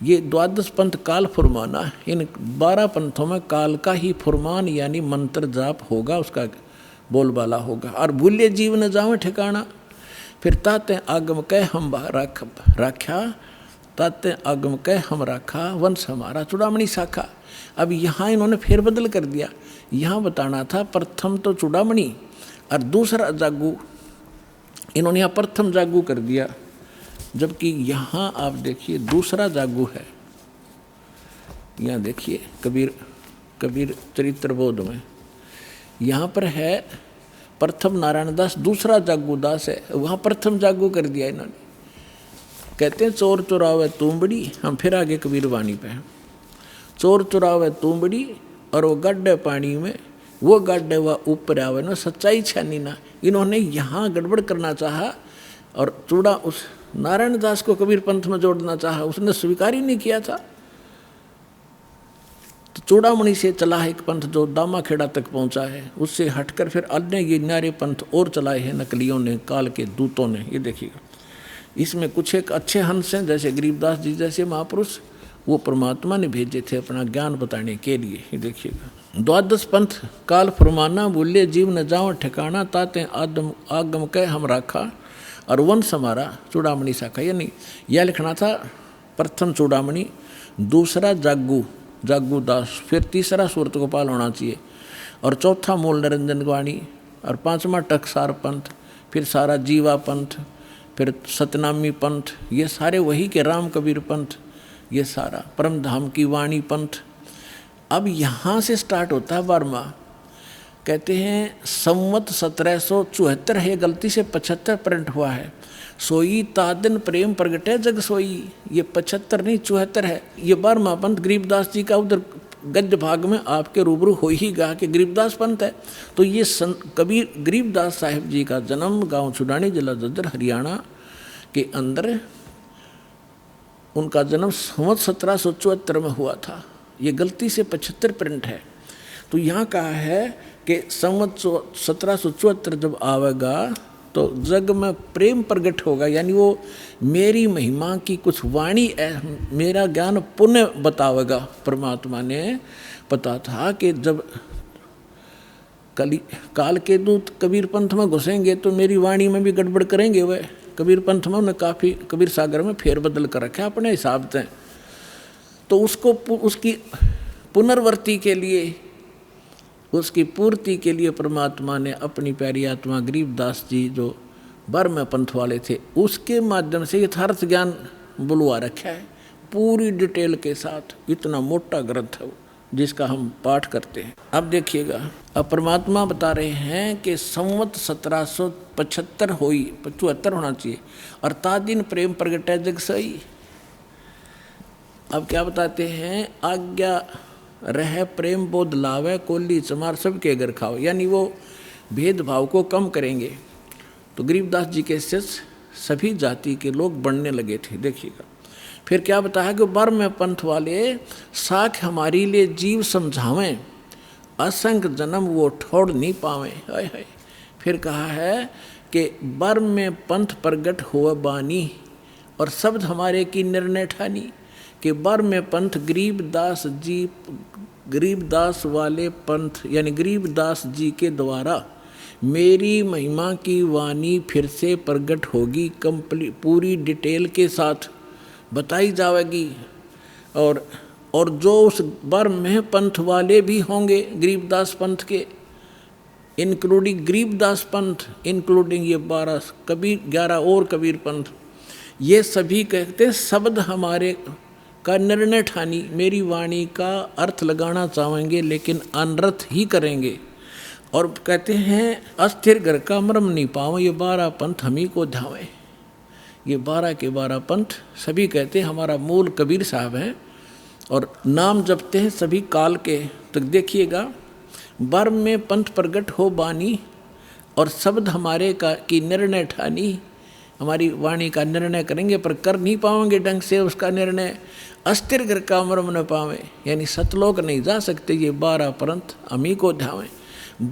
ये द्वादश पंथ काल फुरमाना। इन 12 पंथों में काल का ही फुरमान यानी मंत्र जाप होगा, उसका बोलबाला होगा। और भूले जीव न जावे ठिकाना, फिर ताते आगम कह हम राख्या, ताते आगम कह हम राखा, वंश हमारा चूड़ामणि शाखा। अब यहाँ इन्होंने फेर बदल कर दिया। यहाँ बताना था प्रथम तो चूड़ामणि और दूसरा जागू, इन्होंने यहाँ प्रथम जागू कर दिया, जबकि यहाँ आप देखिए दूसरा जागू है। यहाँ देखिए कबीर चरित्र बोध में यहाँ पर है प्रथम नारायण दास, दूसरा जागू दास है, वहाँ प्रथम जागू कर दिया इन्होंने। कहते हैं चोर चुरावे तुमबड़ी, हम फिर आगे कबीर वाणी पे हैं। चोर चुरावे तुमबड़ी, और वो गड्ढे पानी में, वो गड्ढे वह ऊपर आवे ना, सच्चाई छानी ना। इन्होंने यहाँ गड़बड़ करना चाहा और चूड़ा उस नारायण दास को कबीर पंथ में जोड़ना चाहा, उसने स्वीकार ही नहीं किया था। तो चूड़ामणि से चला है एक पंथ जो दामाखेड़ा तक पहुंचा है, उससे हटकर फिर अन्य ये न्यारे पंथ और चलाए हैं नकलियों ने, काल के दूतों ने। ये देखिएगा, इसमें कुछ एक अच्छे हंस हैं, जैसे गरीबदास जी जैसे महापुरुष, वो परमात्मा ने भेजे थे अपना ज्ञान बताने के लिए। ये देखिएगा, द्वादश पंथ काल फरमाना, भूले जीव न जाओ ठिकाना, ताते आगम कह हम राखा, और वंश हमारा चूड़ामणि शाखा। यानी यह लिखना था प्रथम चूड़ामणि, दूसरा जागू दास, फिर तीसरा सूरत गोपाल होना चाहिए, और चौथा मूल निरंजन वाणी, और 5वां टकसार पंथ, फिर सारा जीवा पंथ, फिर सतनामी पंथ, ये सारे वही के राम कबीर पंथ, ये सारा परम धाम की वाणी पंथ। अब यहाँ से स्टार्ट होता है 12वां। कहते हैं संवत 1774 है, गलती से 75 प्रिंट हुआ है। सोई तादन प्रेम प्रगटे जग सोई, ये 75 नहीं 74 है। ये 12वां पंथ गरीबदास जी का उधर गद्य भाग में आपके रूबरू हो ही गा कि गरीबदास पंथ है। तो ये कबीर गरीबदास साहिब जी का जन्म गांव छुड़ानी, जिला जज्जर, हरियाणा के अंदर उनका जन्म संवत 1774 में हुआ था। ये गलती से 75 प्रिंट है। तो यहाँ कहा है कि संवत 1774 जब आवेगा तो जग में प्रेम प्रकट होगा, यानी वो मेरी महिमा की कुछ वाणी मेरा ज्ञान पुण्य बतावेगा। परमात्मा ने पता था कि जब काल के दूत कबीर पंथ में घुसेंगे तो मेरी वाणी में भी गड़बड़ करेंगे। वह कबीर पंथ में उन्हें काफ़ी कबीर सागर में फेर बदल कर रखा अपने हिसाब से। तो उसको उसकी पुनर्वर्ती के लिए, उसकी पूर्ति के लिए परमात्मा ने अपनी प्यारी आत्मा गरीबदास जी जो बर्म पंथ वाले थे उसके माध्यम से यथार्थ ज्ञान बुलवा रखा है पूरी डिटेल के साथ। इतना मोटा ग्रंथ है वो जिसका हम पाठ करते हैं। अब देखिएगा, अब परमात्मा बता रहे हैं कि संवत 1775 हुई, 75 होना चाहिए, और ता दिन प्रेम प्रगट है जग सही। अब क्या बताते हैं, आज्ञा रह प्रेम बोध लावे कोली चमार सबके घर खाओ, यानी वो भेदभाव को कम करेंगे। तो गरीबदास जी के शिष्य सभी जाति के लोग बढ़ने लगे थे। देखिएगा फिर क्या बताया कि बर्म पंथ वाले साख हमारी लिए जीव समझावें, असंख्य जन्म वो ठोड़ नहीं पावें। हाय हाय। फिर कहा है कि बर्म में पंथ प्रगट हुआ बानी, और शब्द हमारे की निर्णय ठानी कि बर्म में पंथ गरीबदास जी, गरीबदास वाले पंथ यानी गरीबदास जी के द्वारा मेरी महिमा की वाणी फिर से प्रगट होगी, पूरी डिटेल के साथ बताई जाएगी। और जो उस बर्म में पंथ वाले भी होंगे गरीबदास पंथ के, इंक्लूडिंग गरीबदास पंथ, इंक्लूडिंग ये 12 कबीर 11 और कबीर पंथ, ये सभी कहते हैं शब्द हमारे का निर्णय ठानी, मेरी वाणी का अर्थ लगाना चाहेंगे लेकिन अनर्थ ही करेंगे। और कहते हैं अस्थिर घर का मर्म नहीं पाओ, ये 12 पंथ हम ही को धावें। ये 12 के 12 पंथ सभी कहते हैं हमारा मूल कबीर साहब हैं और नाम जपते हैं सभी काल के। तो देखिएगा, बर्म में पंथ प्रगट हो बानी और शब्द हमारे का की निर्णय ठानी, हमारी वाणी का निर्णय करेंगे पर कर नहीं पाएंगे ढंग से उसका निर्णय। अस्थिर घर का मर्म न पावें, यानी सतलोक नहीं जा सकते, ये 12 पंथ हम ही को धावें।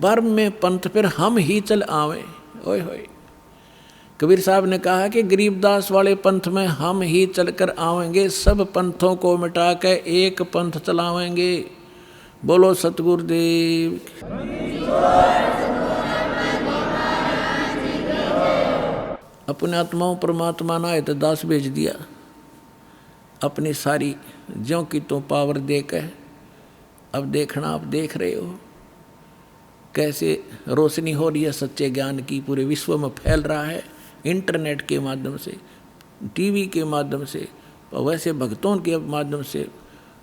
बर्म में पंथ फिर हम ही चल आवें। ओए होए, कबीर साहब ने कहा कि गरीबदास वाले पंथ में हम ही चलकर आवेंगे, सब पंथों को मिटा के एक पंथ चलावेंगे। बोलो सतगुरुदेव। अपने आत्माओं परमात्मा ना है तो दास भेज दिया, अपनी सारी ज्यों की तो पावर देकर। अब देखना, आप देख रहे हो कैसे रोशनी हो रही है सच्चे ज्ञान की, पूरे विश्व में फैल रहा है इंटरनेट के माध्यम से, टीवी के माध्यम से, वैसे भक्तों के माध्यम से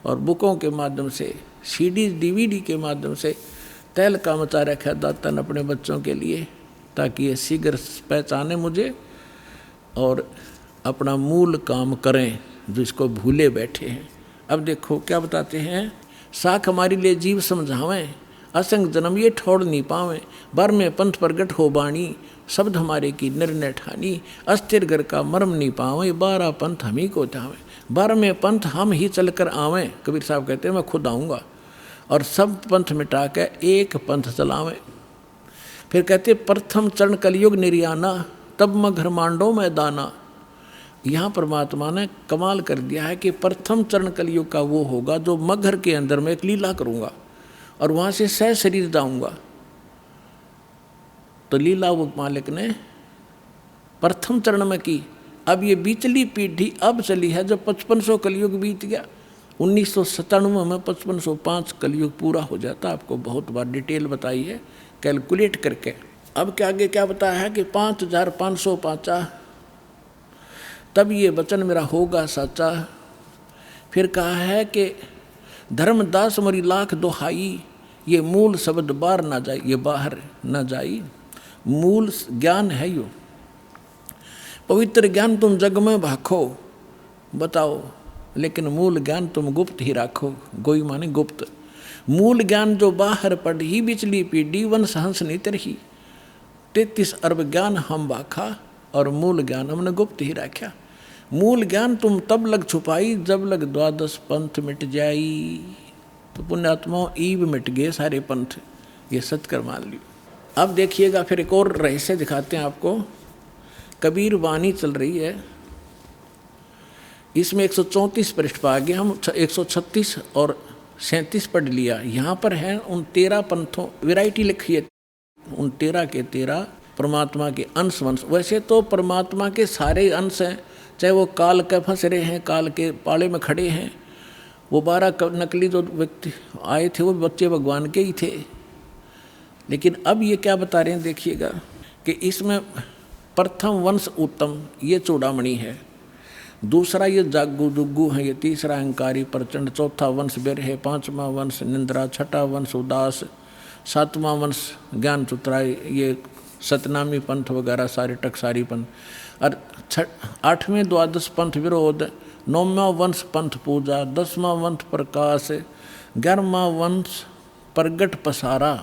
और बुकों के माध्यम से, सीडीज डीवीडी के माध्यम से। तैल का मचा रखा दाता ने अपने बच्चों के लिए, ताकि ये शीघ्र पहचाने मुझे और अपना मूल काम करें जो इसको भूले बैठे हैं। अब देखो क्या बताते हैं, साख हमारी लिए जीव समझावें, असंग जन्म ये ठोड़ नहीं पावें। बर में पंथ प्रगट हो बाणी, शब्द हमारे की निर्णय ठानी। अस्थिर घर का मर्म नहीं पावें, 12 पंथ हम ही को चावें। बर में पंथ हम ही चल कर आवें, कबीर साहब कहते हैं मैं खुद आऊँगा, और सब पंथ मिटा के एक पंथ चलावें। फिर कहते प्रथम चरण कलयुग निर्याना, तब मगर मांडो में दाना। यहाँ परमात्मा ने कमाल कर दिया है कि प्रथम चरण कलयुग का वो होगा जो मगर के अंदर मैं एक लीला करूँगा और वहाँ से सह शरीर जाऊँगा। तो लीला वो मालिक ने प्रथम चरण में की। अब ये बीचली पीढ़ी अब चली है जब 5500 कलयुग बीत गया। 1997 में 5505 कलयुग पूरा हो जाता। आपको बहुत बार डिटेल बताई है कैलकुलेट करके। अब क्या आगे क्या बताया है कि 5505 तब ये वचन मेरा होगा सच्चा। फिर कहा है कि धर्मदास मरी लाख दोहाई, ये मूल शब्द बाहर ना जाए, ये बाहर ना जाई। मूल ज्ञान है यो, पवित्र ज्ञान तुम जग में भाखो बताओ, लेकिन मूल ज्ञान तुम गुप्त ही राखो। गोई माने गुप्त। मूल ज्ञान जो बाहर पढ़ी बिचली पीढ़ी, वंश हंस नहीं तरही। 33 अरब ज्ञान हम बाखा और मूल ज्ञान हमने गुप्त ही रखा। मूल ज्ञान तुम तब लग छुपाई जब लग 12 पंथ मिट जाई। तो पुण्यात्माओं ईब मिट गए सारे पंथ, ये सत्कर मान लियो। अब देखिएगा फिर एक और रहस्य दिखाते हैं आपको। कबीर वाणी चल रही है, इसमें 134 पृष्ठ पर आगे हम 136 और 37 पढ़ लिया। यहाँ पर है उन 13 पंथों वैरायटी लिखी है, उन 13 के 13 परमात्मा के अंश वंश। वैसे तो परमात्मा के सारे अंश हैं, चाहे वो काल के फंस रहे हैं, काल के पाले में खड़े हैं। वो 12 नकली जो व्यक्ति आए थे वो बच्चे भगवान के ही थे। लेकिन अब ये क्या बता रहे हैं देखिएगा कि इसमें प्रथम वंश उत्तम ये चूड़ामणि है, दूसरा ये जागू जुग्गू है, ये तीसरा अहंकारी प्रचंड, चौथा वंश बेर है, पांचवा वंश निंद्रा, छठा वंश उदास, सातवां वंश ज्ञान चुतराई, ये सतनामी पंथ वगैरह सारे टकसारी पंथ, और 8वें द्वादश पंथ विरोध, 9वां वंश पंथ पूजा, 10वां वंश प्रकाश, 11वां वंश प्रगट पसारा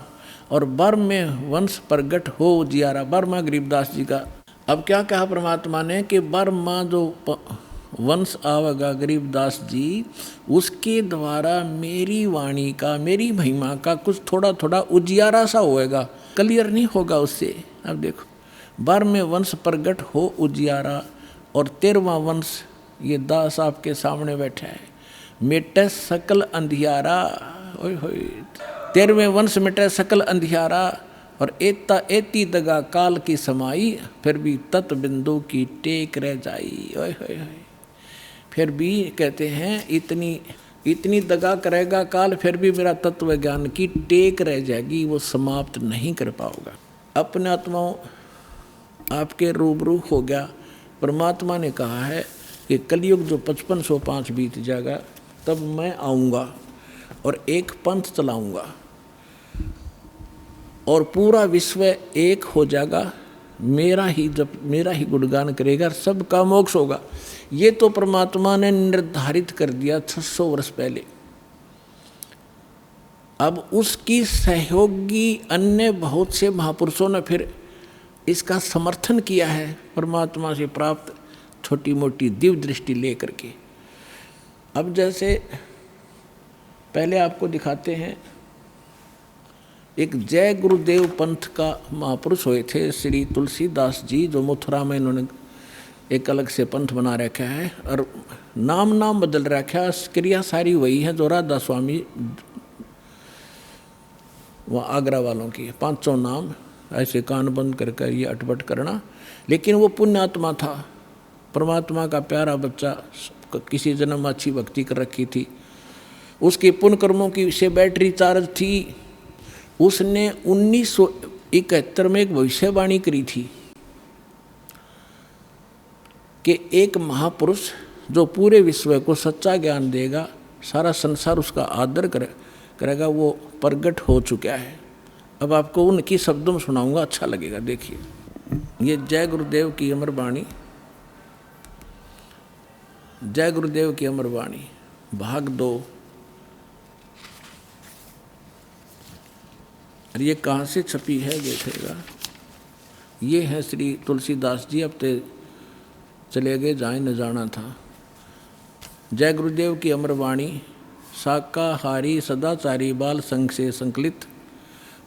और 12वें वंश प्रगट हो उजियारा। 12वां गरीबदास जी का। अब क्या कहा परमात्मा ने कि 12वां जो वंश आवेगा गरीबदास जी, उसके द्वारा मेरी वाणी का, मेरी महिमा का कुछ थोड़ा थोड़ा उजियारा सा होएगा, क्लियर नहीं होगा उससे। अब देखो 12वें वंश प्रगट हो उजियारा और 13वां वंश ये दास आपके सामने बैठा है, मिटे सकल अंधियारा। ओए होए, 13वें वंश मिटे सकल अंधियारा और एता एती दगा काल की समाई, फिर भी तत् बिंदु की टेक रह जाई। ओए होए होए, फिर भी कहते हैं इतनी दगा करेगा काल, फिर भी मेरा तत्व ज्ञान की टेक रह जाएगी, वो समाप्त नहीं कर पाओगा। अपने आत्माओं आपके रूबरू हो गया। परमात्मा ने कहा है कि कलयुग जो 5505 बीत जाएगा तब मैं आऊँगा और एक पंथ चलाऊँगा और पूरा विश्व एक हो जाएगा, मेरा ही गुणगान करेगा, सबका मोक्ष होगा। ये तो परमात्मा ने निर्धारित कर दिया 600 वर्ष पहले। अब उसकी सहयोगी अन्य बहुत से महापुरुषों ने फिर इसका समर्थन किया है, परमात्मा से प्राप्त छोटी मोटी दिव्य दृष्टि लेकर के। अब जैसे पहले आपको दिखाते हैं, एक जय गुरुदेव पंथ का महापुरुष हुए थे श्री तुलसीदास जी, जो मथुरा में इन्होंने एक अलग से पंथ बना रखा है और नाम बदल रखा है, क्रिया सारी वही है जो राधा स्वामी वह आगरा वालों की, 500 नाम ऐसे कान बंद कर ये अटपट करना। लेकिन वो पुण्यात्मा था, परमात्मा का प्यारा बच्चा, किसी जन्म में अच्छी भक्ति कर रखी थी, उसके पुण्य कर्मों की से बैटरी चार्ज थी। उसने 1971 में एक भविष्यवाणी करी थी कि एक महापुरुष जो पूरे विश्व को सच्चा ज्ञान देगा, सारा संसार उसका आदर करेगा, वो प्रगट हो चुका है। अब आपको उनकी शब्दों में सुनाऊंगा, अच्छा लगेगा। देखिए, ये जय गुरुदेव की अमर वाणी, जय गुरुदेव की अमर वाणी भाग 2। और ये कहाँ से छपी है देखिएगा, ये है श्री तुलसीदास जी, अब तो चले गए, जाए न जाना था। जय गुरुदेव की अमर वाणी, शाकाहारी सदाचारी बाल संघ से संकलित,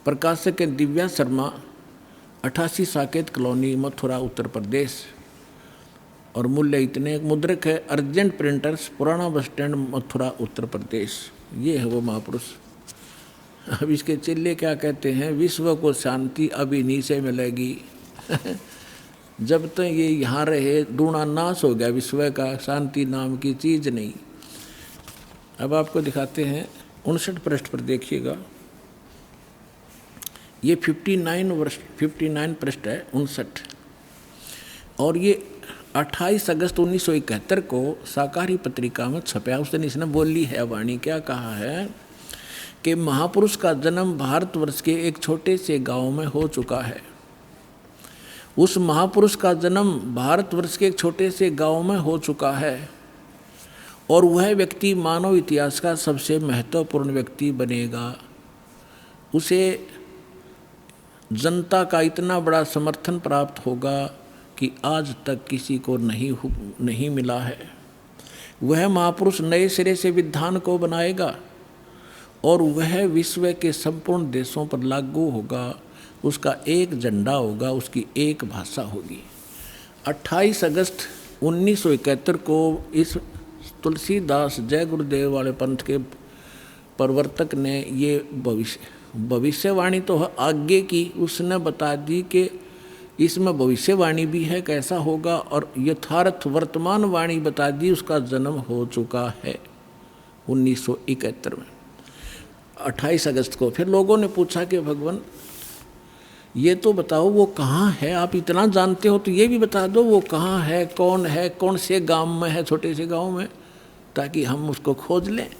प्रकाशक है दिव्या शर्मा, 88 साकेत कॉलोनी, मथुरा उत्तर प्रदेश। और मूल्य इतने, मुद्रक है अर्जेंट प्रिंटर्स, पुराना बस स्टैंड, मथुरा उत्तर प्रदेश। ये है वो महापुरुष। अब इसके चिल्ले क्या कहते हैं, विश्व को शांति अब इन्हीं से मिलेगी। जब तक ये यहाँ रहे दूना नाश हो गया विश्व का, शांति नाम की चीज़ नहीं। अब आपको दिखाते हैं 59 पृष्ठ पर देखिएगा, ये 59 पृष्ठ है, 59। और ये 28 अगस्त 1971 को शाकाहारी पत्रिका में छपा। उस दिन इसने बोली है वाणी, क्या कहा है कि महापुरुष का जन्म भारतवर्ष के एक छोटे से गांव में हो चुका है। उस महापुरुष का जन्म भारतवर्ष के एक छोटे से गांव में हो चुका है और वह व्यक्ति मानव इतिहास का सबसे महत्वपूर्ण व्यक्ति बनेगा। उसे जनता का इतना बड़ा समर्थन प्राप्त होगा कि आज तक किसी को नहीं मिला है। वह महापुरुष नए सिरे से विधान को बनाएगा और वह विश्व के संपूर्ण देशों पर लागू होगा। उसका एक झंडा होगा, उसकी एक भाषा होगी। 28 अगस्त 1971 को इस तुलसीदास जय गुरुदेव वाले पंथ के प्रवर्तक ने ये भविष्यवाणी तो आगे की उसने बता दी कि इसमें भविष्यवाणी भी है कैसा होगा, और यथार्थ वर्तमान वाणी बता दी, उसका जन्म हो चुका है 1971 में 28 अगस्त को। फिर लोगों ने पूछा कि भगवान ये तो बताओ वो कहाँ है, आप इतना जानते हो तो ये भी बता दो वो कहाँ है, कौन से गांव में है, छोटे से गांव में, ताकि हम उसको खोज लें।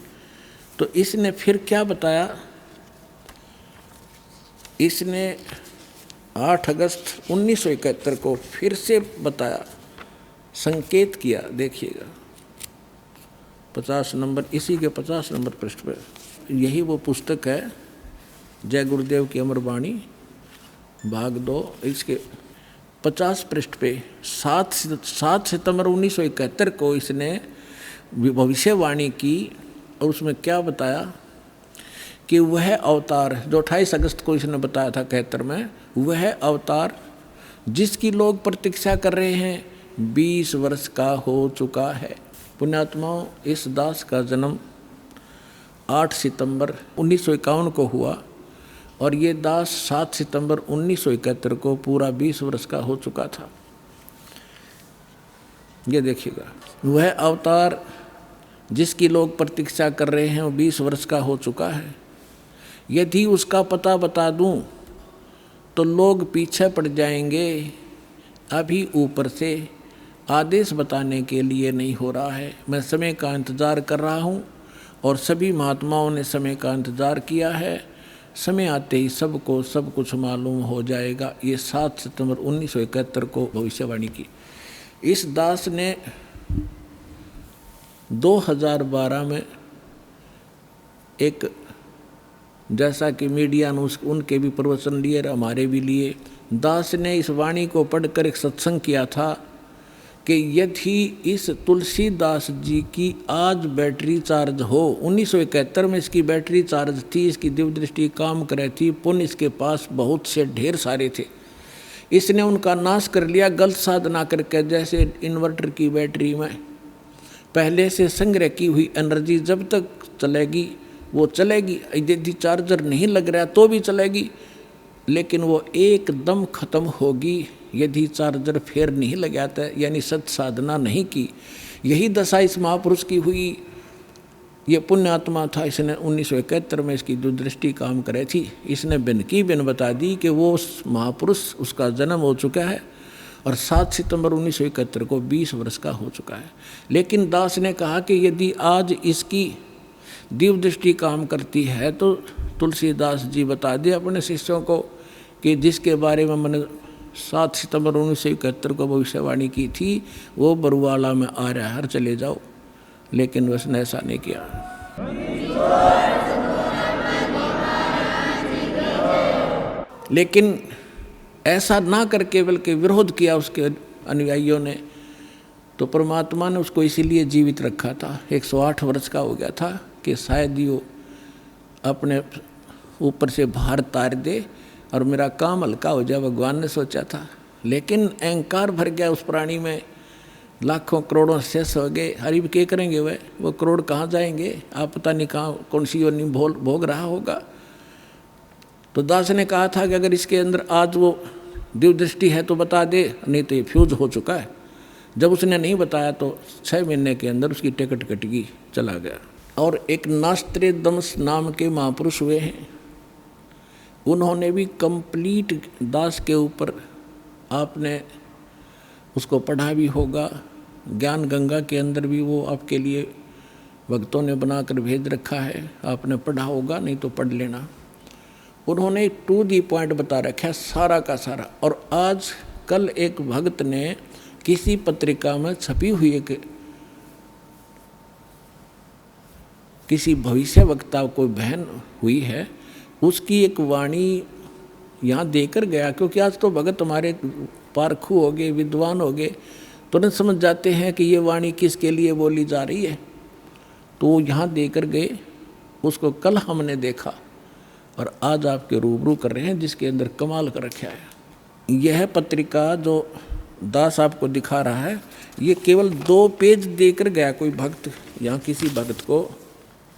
तो इसने फिर क्या बताया, इसने 8 अगस्त 1971 को फिर से बताया, संकेत किया। देखिएगा 50 नंबर, इसी के 50 नंबर पृष्ठ पर, यही वो पुस्तक है जय गुरुदेव की अमर वाणी भाग 2, इसके 50 पृष्ठ पे 7 सितंबर 1971 को इसने भविष्यवाणी की, और उसमें क्या बताया कि वह अवतार जो 28 अगस्त को इसने बताया था 71 में, वह अवतार जिसकी लोग प्रतीक्षा कर रहे हैं 20 वर्ष का हो चुका है। पुण्यात्माओं, इस दास का जन्म 8 सितंबर 1951 को हुआ, और ये दास 7 सितंबर 1971 को पूरा 20 वर्ष का हो चुका था। ये देखिएगा, वह अवतार जिसकी लोग प्रतीक्षा कर रहे हैं वो 20 वर्ष का हो चुका है। यदि उसका पता बता दूं तो लोग पीछे पड़ जाएंगे। अभी ऊपर से आदेश बताने के लिए नहीं हो रहा है, मैं समय का इंतज़ार कर रहा हूँ, और सभी महात्माओं ने समय का इंतज़ार किया है। समय आते ही सबको सब कुछ मालूम हो जाएगा। ये 7 सितंबर 1971 को भविष्यवाणी की। इस दास ने 2012 में एक, जैसा कि मीडिया ने उनके भी प्रवचन लिए और हमारे भी लिए, दास ने इस वाणी को पढ़कर एक सत्संग किया था कि यदि इस तुलसीदास जी की आज बैटरी चार्ज हो, 1971 में इसकी बैटरी चार्ज थी, इसकी दिव्य दृष्टि काम कर रही थी, पुण्य इसके पास बहुत से ढेर सारे थे, इसने उनका नाश कर लिया गलत साधना करके। जैसे इन्वर्टर की बैटरी में पहले से संग्रह की हुई एनर्जी जब तक चलेगी वो चलेगी, यदि चार्जर नहीं लग रहा तो भी चलेगी, लेकिन वो एकदम ख़त्म होगी यदि चार्जर फिर नहीं लगाता, यानी सत साधना नहीं की। यही दशा इस महापुरुष की हुई। ये पुण्य आत्मा था, इसने 1971 में इसकी दूरदृष्टि काम करे थी। इसने बिन की बिन बता दी कि वो महापुरुष, उसका जन्म हो चुका है, और 7 सितंबर 1971 को 20 वर्ष का हो चुका है। लेकिन दास ने कहा कि यदि आज इसकी दिव्य दृष्टि काम करती है तो तुलसीदास जी बता दे अपने शिष्यों को कि जिसके बारे में मैंने 7 सितंबर 1971 को भविष्यवाणी की थी वो बरुवाला में आ रहा है, चले जाओ। लेकिन उसने ऐसा नहीं किया। लेकिन ऐसा ना करके बल्कि विरोध किया उसके अनुयायियों ने, तो परमात्मा ने उसको इसीलिए जीवित रखा था। 108 वर्ष का हो गया था कि शायद ये अपने ऊपर से भार तार दे और मेरा काम हल्का हो जाए, भगवान ने सोचा था। लेकिन अहंकार भर गया उस प्राणी में, लाखों करोड़ों शेष हो गए। हरीब क्या करेंगे वो करोड़ कहाँ जाएंगे, आप पता नहीं कहाँ कौन सी योनि भोग रहा होगा। तो दास ने कहा था कि अगर इसके अंदर आज वो दिव्य दृष्टि है तो बता दे, नहीं तो ये फ्यूज हो चुका है। जब उसने नहीं बताया तो 6 महीने के अंदर उसकी टिकट कट गई, चला गया। और एक नास्त्रेदमस नाम के महापुरुष हुए हैं, उन्होंने भी कंप्लीट दास के ऊपर, आपने उसको पढ़ा भी होगा, ज्ञान गंगा के अंदर भी वो आपके लिए भक्तों ने बनाकर भेज रखा है, आपने पढ़ा होगा, नहीं तो पढ़ लेना। उन्होंने टू दी पॉइंट बता रखा है सारा का सारा। और आज कल एक भक्त ने किसी पत्रिका में छपी हुई एक किसी भविष्य वक्ता कोई बहन हुई है, उसकी एक वाणी यहाँ देकर गया, क्योंकि आज तो भगत हमारे पारखू हो गए, विद्वान हो गए, तुरंत समझ जाते हैं कि ये वाणी किसके लिए बोली जा रही है। तो यहाँ देकर गए, उसको कल हमने देखा और आज आपके रूबरू कर रहे हैं जिसके अंदर कमाल कर रखा है। यह पत्रिका जो दास आपको दिखा रहा है, ये केवल 2 पेज देकर गया कोई भक्त या किसी भक्त को।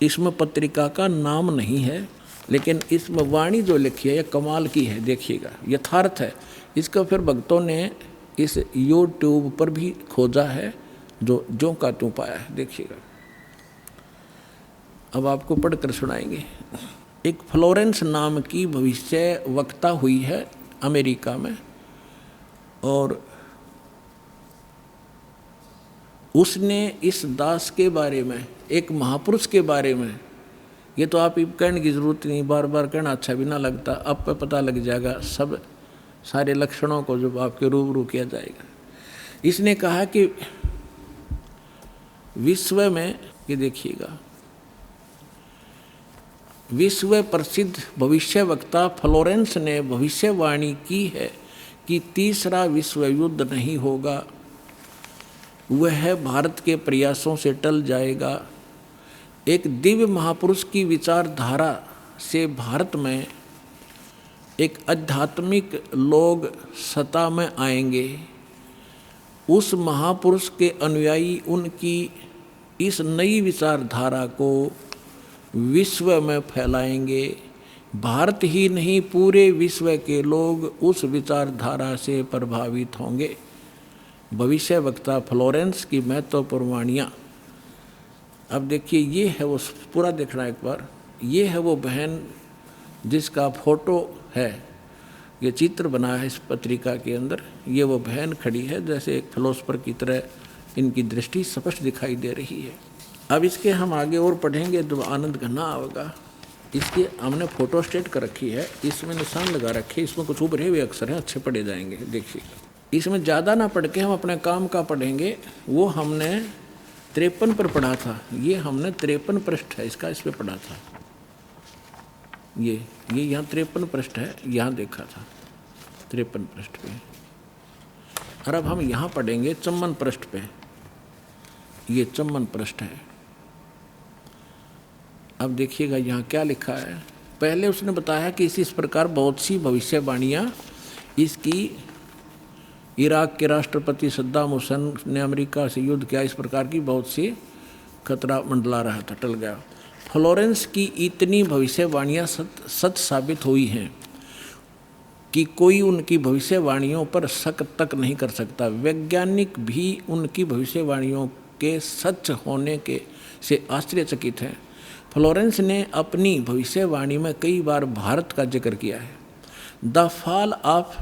इसमें पत्रिका का नाम नहीं है, लेकिन इसमें वाणी जो लिखी है यह कमाल की है। देखिएगा, यथार्थ है। इसको फिर भक्तों ने इस YouTube पर भी खोजा है, जो ज्यों का त्यों पाया है। देखिएगा, अब आपको पढ़कर सुनाएंगे। एक फ्लोरेंस नाम की भविष्य वक्ता हुई है अमेरिका में, और उसने इस दास के बारे में, एक महापुरुष के बारे में, ये तो आप कहने की जरूरत नहीं, बार बार कहना अच्छा भी ना लगता, अब पे पता लग जाएगा सब सारे लक्षणों को जब आपके रूबरू किया जाएगा। इसने कहा कि विश्व में, ये देखिएगा, विश्व प्रसिद्ध भविष्यवक्ता फ्लोरेंस ने भविष्यवाणी की है कि तीसरा विश्व युद्ध नहीं होगा, वह भारत के प्रयासों से टल जाएगा। एक दिव्य महापुरुष की विचारधारा से भारत में एक आध्यात्मिक लोग सत्ता में आएंगे। उस महापुरुष के अनुयायी उनकी इस नई विचारधारा को विश्व में फैलाएंगे। भारत ही नहीं, पूरे विश्व के लोग उस विचारधारा से प्रभावित होंगे। भविष्य वक्ता फ्लोरेंस की महत्वपूर्ण वाणियाँ। अब देखिए, ये है वो, पूरा देखना एक बार। ये है वो बहन जिसका फोटो है, ये चित्र बना है इस पत्रिका के अंदर। ये वो बहन खड़ी है, जैसे एक फिलोसफर की तरह इनकी दृष्टि स्पष्ट दिखाई दे रही है। अब इसके हम आगे और पढ़ेंगे तो आनंद घना होगा। इसके हमने फोटो स्टेट कर रखी है, इसमें निशान लगा रखे, इसमें कुछ उभरे हुए अक्षर हैं, अच्छे पढ़े जाएंगे। देखिए, इसमें ज़्यादा ना पढ़ के हम अपने काम का पढ़ेंगे। वो हमने 53 पर पढ़ा था, ये हमने 53 पृष्ठ है इसका, इस पर पढ़ा था। ये यहाँ 53 पृष्ठ है, यहाँ देखा था 53 पृष्ठ पे। और अब हम यहाँ पढ़ेंगे 54 पृष्ठ पे। ये 54 पृष्ठ है। अब देखिएगा यहाँ क्या लिखा है। पहले उसने बताया कि इस प्रकार बहुत सी भविष्यवाणियाँ इसकी, इराक के राष्ट्रपति सद्दाम हुसैन ने अमेरिका से युद्ध किया, इस प्रकार की बहुत सी खतरा मंडला रहा था, टल गया। फ्लोरेंस की इतनी भविष्यवाणियाँ सच साबित हुई हैं कि कोई उनकी भविष्यवाणियों पर शक तक नहीं कर सकता। वैज्ञानिक भी उनकी भविष्यवाणियों के सच होने के से आश्चर्यचकित हैं। फ्लोरेंस ने अपनी भविष्यवाणी में कई बार भारत का जिक्र किया है। The fall of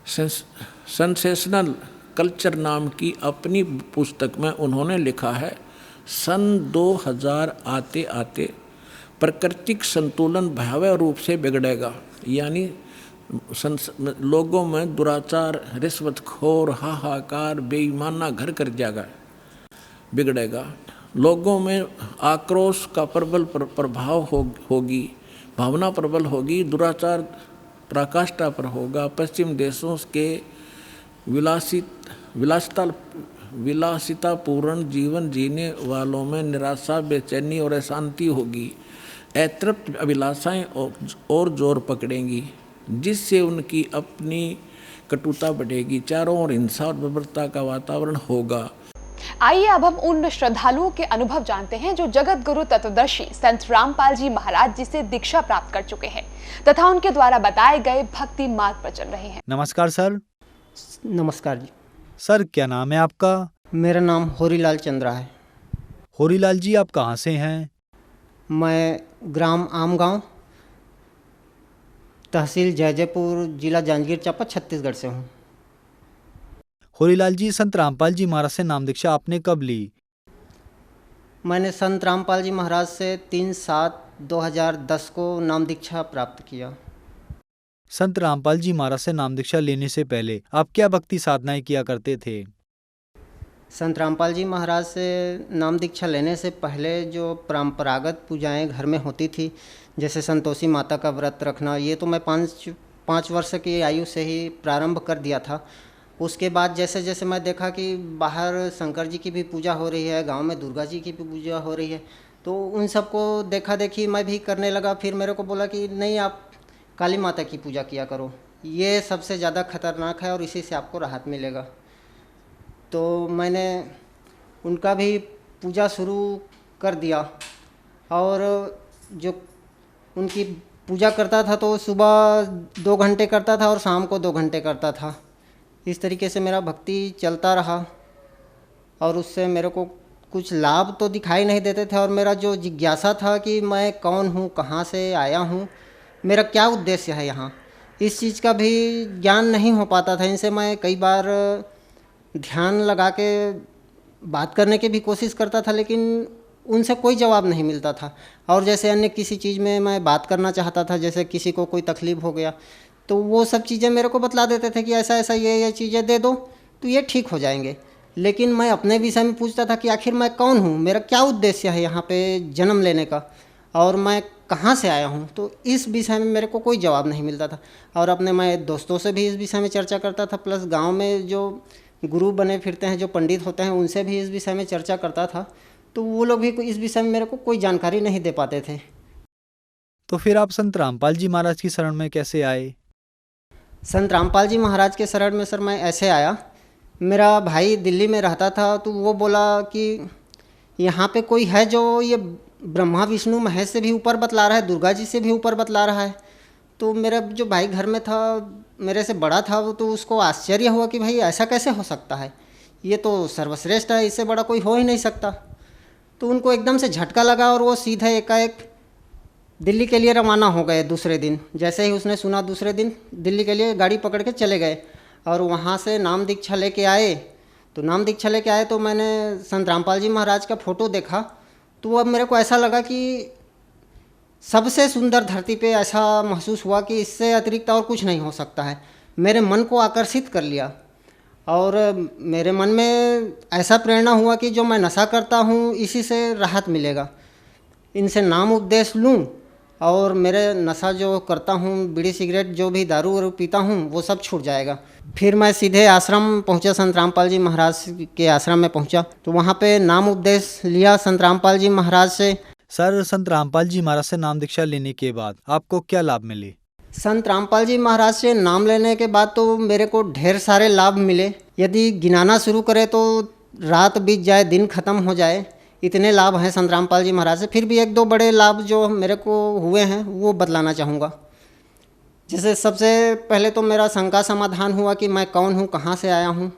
sensational culture नाम की अपनी पुस्तक में उन्होंने लिखा है, सन 2000 आते आते प्राकृतिक संतुलन भयावह रूप से बिगड़ेगा। यानी लोगों में दुराचार, रिश्वतखोर, हाहाकार, बेईमाना घर कर जाएगा, बिगड़ेगा। लोगों में आक्रोश का प्रबल प्रभाव होगी, भावना प्रबल होगी, दुराचार पराकाष्ठा पर होगा। पश्चिम देशों के विलासितापूर्ण जीवन जीने वालों में निराशा, बेचैनी और अशांति होगी। अतृप्त अभिलाषाएं और जोर पकड़ेंगी, जिससे उनकी अपनी कटुता बढ़ेगी। चारों ओर हिंसा और बर्बरता का वातावरण होगा। आइए अब हम उन श्रद्धालुओं के अनुभव जानते हैं जो जगत गुरु तत्वदर्शी संत रामपाल जी महाराज जी से दीक्षा प्राप्त कर चुके हैं तथा उनके द्वारा बताए गए भक्ति मार्ग पर चल रहे हैं। नमस्कार सर। नमस्कार जी। सर, क्या नाम है आपका? मेरा नाम होरीलाल चंद्रा है। होरीलाल जी, आप कहाँ से हैं? मैं ग्राम आमगांव, तहसील जयजयपुर, जिला जांजगीर चांपा, छत्तीसगढ़ से हूँ। होरीलाल जी, संत रामपाल जी महाराज से नाम दीक्षा आपने कब ली? मैंने संत रामपाल जी महाराज से 3/7/2010 को नाम दीक्षा प्राप्त किया। संत रामपाल जी महाराज से नाम दीक्षा लेने से पहले आप क्या भक्ति साधनाएं किया करते थे? संत रामपाल जी महाराज से नाम दीक्षा लेने से पहले जो परंपरागत पूजाएं घर में होती थी, जैसे संतोषी माता का व्रत रखना, ये तो मैं 5 वर्ष की आयु से ही प्रारंभ कर दिया था। उसके बाद जैसे जैसे मैं देखा कि बाहर शंकर जी की भी पूजा हो रही है, गांव में दुर्गा जी की भी पूजा हो रही है, तो उन सबको देखा देखी मैं भी करने लगा। फिर मेरे को बोला कि नहीं, आप काली माता की पूजा किया करो, ये सबसे ज़्यादा खतरनाक है और इसी से आपको राहत मिलेगा। तो मैंने उनका भी पूजा शुरू कर दिया और जो उनकी पूजा करता था तो सुबह 2 घंटे करता था और शाम को 2 घंटे करता था। इस तरीके से मेरा भक्ति चलता रहा और उससे मेरे को कुछ लाभ तो दिखाई नहीं देते थे। और मेरा जो जिज्ञासा था कि मैं कौन हूँ, कहाँ से आया हूँ, मेरा क्या उद्देश्य है यहाँ, इस चीज़ का भी ज्ञान नहीं हो पाता था। इनसे मैं कई बार ध्यान लगा के बात करने की भी कोशिश करता था, लेकिन उनसे कोई जवाब नहीं मिलता था। और जैसे अन्य किसी चीज़ में मैं बात करना चाहता था, जैसे किसी को कोई तकलीफ़ हो गया, तो वो सब चीज़ें मेरे को बतला देते थे कि ऐसा ऐसा ये चीज़ें दे दो तो ये ठीक हो जाएंगे। लेकिन मैं अपने विषय में पूछता था कि आखिर मैं कौन हूँ, मेरा क्या उद्देश्य है यहाँ पे जन्म लेने का, और मैं कहाँ से आया हूँ। तो इस विषय में मेरे को कोई जवाब नहीं मिलता था। और अपने मैं दोस्तों से भी इस विषय में चर्चा करता था, प्लस गांव में जो गुरु बने फिरते हैं, जो पंडित होते हैं, उनसे भी इस विषय में चर्चा करता था। तो वो लोग भी इस विषय में मेरे को कोई जानकारी नहीं दे पाते थे। तो फिर आप संत रामपाल जी महाराज की शरण में कैसे आए? संत रामपाल जी महाराज के शरण में सर मैं ऐसे आया, मेरा भाई दिल्ली में रहता था, तो वो बोला कि यहाँ पे कोई है जो ये ब्रह्मा विष्णु महेश से भी ऊपर बतला रहा है, दुर्गा जी से भी ऊपर बतला रहा है। तो मेरा जो भाई घर में था, मेरे से बड़ा था, वो तो उसको आश्चर्य हुआ कि भाई ऐसा कैसे हो सकता है, ये तो सर्वश्रेष्ठ है, इससे बड़ा कोई हो ही नहीं सकता। तो उनको एकदम से झटका लगा और वो सीधे एकाएक दिल्ली के लिए रवाना हो गए। दूसरे दिन जैसे ही उसने सुना, दूसरे दिन दिल्ली के लिए गाड़ी पकड़ के चले गए और वहाँ से नाम दीक्षा लेके आए। तो नाम दीक्षा लेके आए तो मैंने संत रामपाल जी महाराज का फ़ोटो देखा, तो अब मेरे को ऐसा लगा कि सबसे सुंदर धरती पे ऐसा महसूस हुआ कि इससे अतिरिक्त और कुछ नहीं हो सकता है। मेरे मन को आकर्षित कर लिया और मेरे मन में ऐसा प्रेरणा हुआ कि जो मैं नशा करता हूँ इसी से राहत मिलेगा, इनसे नाम उपदेश लूँ और मेरे नशा जो करता हूँ, बीड़ी सिगरेट जो भी दारू वारू पीता हूँ, वो सब छूट जाएगा। फिर मैं सीधे आश्रम पहुँचा, संत रामपाल जी महाराज के आश्रम में पहुँचा। तो वहाँ पे नाम उपदेश लिया संत रामपाल जी महाराज से। सर, संत रामपाल जी महाराज से नाम दीक्षा लेने के बाद आपको क्या लाभ मिले? संत रामपाल जी महाराज से नाम लेने के बाद तो मेरे को ढेर सारे लाभ मिले। यदि गिनाना शुरू करें तो रात बीत जाए, दिन ख़त्म हो जाए, इतने लाभ हैं संत रामपाल जी महाराज से। फिर भी 1-2 बड़े लाभ जो मेरे को हुए हैं वो बतलाना चाहूँगा। जैसे सबसे पहले तो मेरा शंका समाधान हुआ कि मैं कौन हूँ, कहाँ से आया हूँ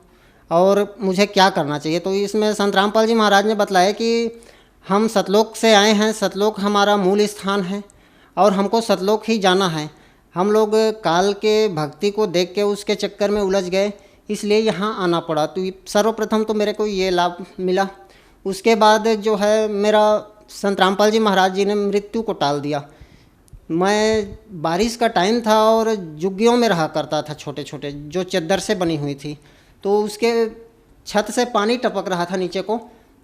और मुझे क्या करना चाहिए। तो इसमें संत रामपाल जी महाराज ने बतलाया कि हम सतलोक से आए हैं, सतलोक हमारा मूल स्थान है और हमको सतलोक ही जाना है। हम लोग काल के भक्ति को देख के उसके चक्कर में उलझ गए, इसलिए यहाँ आना पड़ा। तो सर्वप्रथम तो मेरे को ये लाभ मिला। उसके बाद जो है मेरा संत रामपाल जी महाराज जी ने मृत्यु को टाल दिया। मैं बारिश का टाइम था और झुग्गियों में रहा करता था, छोटे छोटे, जो चद्दर से बनी हुई थी। तो उसके छत से पानी टपक रहा था नीचे को,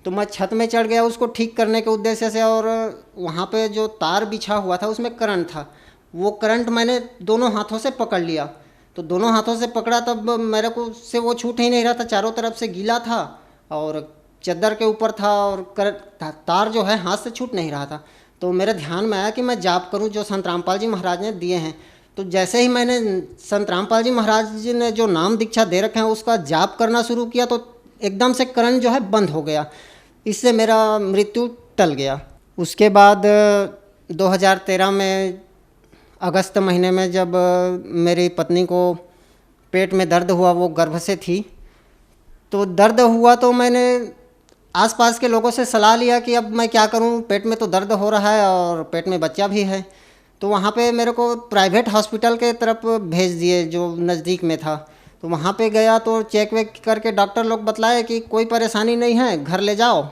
तो मैं छत में चढ़ गया उसको ठीक करने के उद्देश्य से। और वहाँ पे जो तार बिछा हुआ था उसमें करंट था, वो करंट मैंने दोनों हाथों से पकड़ लिया। तो दोनों हाथों से पकड़ा तब मेरे को से वो छूट ही नहीं रहा था, चारों तरफ से गीला था और चद्दर के ऊपर था और तार जो है हाथ से छूट नहीं रहा था। तो मेरे ध्यान में आया कि मैं जाप करूं जो संत रामपाल जी महाराज ने दिए हैं। तो जैसे ही मैंने संत रामपाल जी महाराज जी ने जो नाम दीक्षा दे रखे हैं उसका जाप करना शुरू किया तो एकदम से करंट जो है बंद हो गया। इससे मेरा मृत्यु टल गया। उसके बाद 2013 में अगस्त महीने में जब मेरी पत्नी को पेट में दर्द हुआ, वो गर्भ से थी, तो दर्द हुआ तो मैंने आसपास के लोगों से सलाह लिया कि अब मैं क्या करूं, पेट में तो दर्द हो रहा है और पेट में बच्चा भी है। तो वहाँ पे मेरे को प्राइवेट हॉस्पिटल के तरफ भेज दिए जो नज़दीक में था। तो वहाँ पे गया तो चेक वेक करके डॉक्टर लोग बतलाए कि कोई परेशानी नहीं है, घर ले जाओ,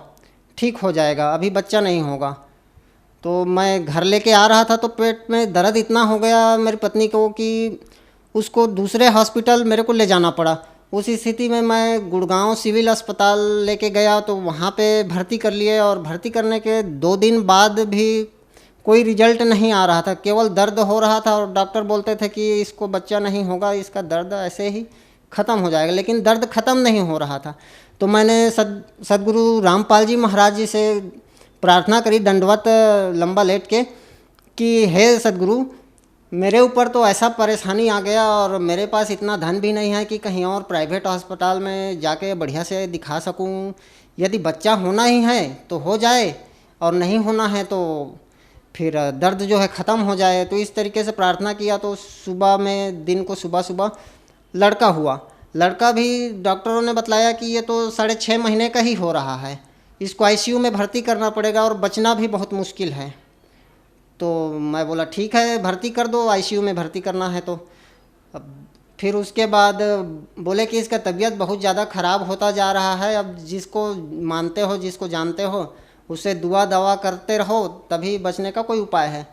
ठीक हो जाएगा, अभी बच्चा नहीं होगा। तो मैं घर लेके आ रहा था तो पेट में दर्द इतना हो गया मेरी पत्नी को कि उसको दूसरे हॉस्पिटल मेरे को ले जाना पड़ा। उस स्थिति में मैं गुड़गांव सिविल अस्पताल लेके गया तो वहाँ पे भर्ती कर लिए और भर्ती करने के 2 दिन बाद भी कोई रिजल्ट नहीं आ रहा था, केवल दर्द हो रहा था और डॉक्टर बोलते थे कि इसको बच्चा नहीं होगा, इसका दर्द ऐसे ही ख़त्म हो जाएगा, लेकिन दर्द ख़त्म नहीं हो रहा था। तो मैंने सदगुरु रामपाल जी महाराज जी से प्रार्थना करी दंडवत लंबा लेट के कि हे सदगुरु, मेरे ऊपर तो ऐसा परेशानी आ गया और मेरे पास इतना धन भी नहीं है कि कहीं और प्राइवेट अस्पताल में जाके बढ़िया से दिखा सकूं। यदि बच्चा होना ही है तो हो जाए और नहीं होना है तो फिर दर्द जो है ख़त्म हो जाए। तो इस तरीके से प्रार्थना किया। तो सुबह में दिन को सुबह लड़का हुआ। लड़का भी डॉक्टरों ने बतलाया कि ये तो 6.5 महीने का ही हो रहा है, इसको आईसीयू में भर्ती करना पड़ेगा और बचना भी बहुत मुश्किल है। तो मैं बोला ठीक है भर्ती कर दो, आईसीयू में भर्ती करना है। तो अब फिर उसके बाद बोले कि इसका तबीयत बहुत ज़्यादा ख़राब होता जा रहा है, अब जिसको मानते हो जिसको जानते हो उससे दुआ दवा करते रहो, तभी बचने का कोई उपाय है।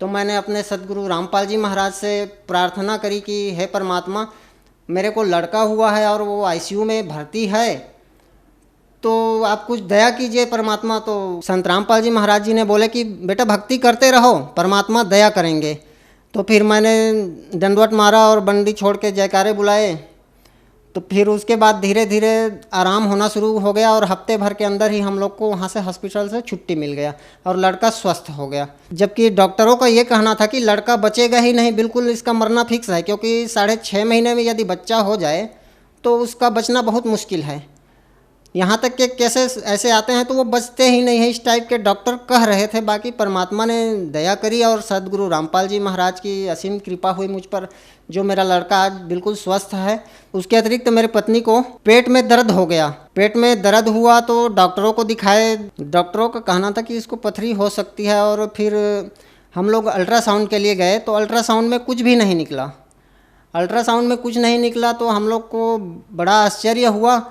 तो मैंने अपने सदगुरु रामपाल जी महाराज से प्रार्थना करी कि हे परमात्मा, मेरे को लड़का हुआ है और वो आईसीयू में भर्ती है, तो आप कुछ दया कीजिए परमात्मा। तो संत रामपाल जी महाराज जी ने बोले कि बेटा भक्ति करते रहो, परमात्मा दया करेंगे। तो फिर मैंने दंडवत मारा और बंडी छोड़ के जयकारे बुलाए। तो फिर उसके बाद धीरे धीरे आराम होना शुरू हो गया और हफ्ते भर के अंदर ही हम लोग को वहाँ से हॉस्पिटल से छुट्टी मिल गया और लड़का स्वस्थ हो गया। जबकि डॉक्टरों का ये कहना था कि लड़का बचेगा ही नहीं, बिल्कुल इसका मरना फिक्स है, क्योंकि 6.5 महीने में यदि बच्चा हो जाए तो उसका बचना बहुत मुश्किल है। यहाँ तक के केसेस ऐसे आते हैं तो वो बचते ही नहीं हैं, इस टाइप के डॉक्टर कह रहे थे। बाकी परमात्मा ने दया करी और सदगुरु रामपाल जी महाराज की असीम कृपा हुई मुझ पर, जो मेरा लड़का आज बिल्कुल स्वस्थ है। उसके अतिरिक्त मेरी पत्नी को पेट में दर्द हो गया। पेट में दर्द हुआ तो डॉक्टरों को दिखाए। डॉक्टरों का कहना था कि इसको पथरी हो सकती है और फिर हम लोग अल्ट्रासाउंड के लिए गए तो अल्ट्रासाउंड में कुछ भी नहीं निकला। अल्ट्रासाउंड में कुछ नहीं निकला तो हम लोग को बड़ा आश्चर्य हुआ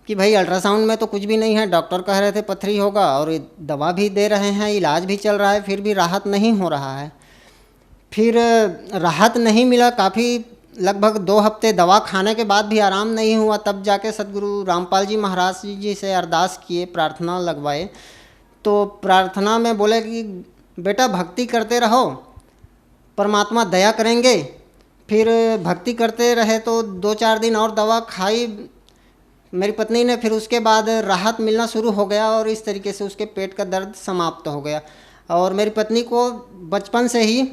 कि भाई अल्ट्रासाउंड में तो कुछ भी नहीं है, डॉक्टर कह रहे थे पथरी होगा और दवा भी दे रहे हैं, इलाज भी चल रहा है, फिर भी राहत नहीं हो रहा है। फिर राहत नहीं मिला, काफ़ी लगभग 2 हफ्ते दवा खाने के बाद भी आराम नहीं हुआ। तब जाके सदगुरु रामपाल जी महाराज जी से अरदास किए, प्रार्थना लगवाए। तो प्रार्थना में बोले कि बेटा भक्ति करते रहो, परमात्मा दया करेंगे। फिर भक्ति करते रहे तो 2-4 दिन और दवा खाई मेरी पत्नी ने। फिर उसके बाद राहत मिलना शुरू हो गया और इस तरीके से उसके पेट का दर्द समाप्त हो गया। और मेरी पत्नी को बचपन से ही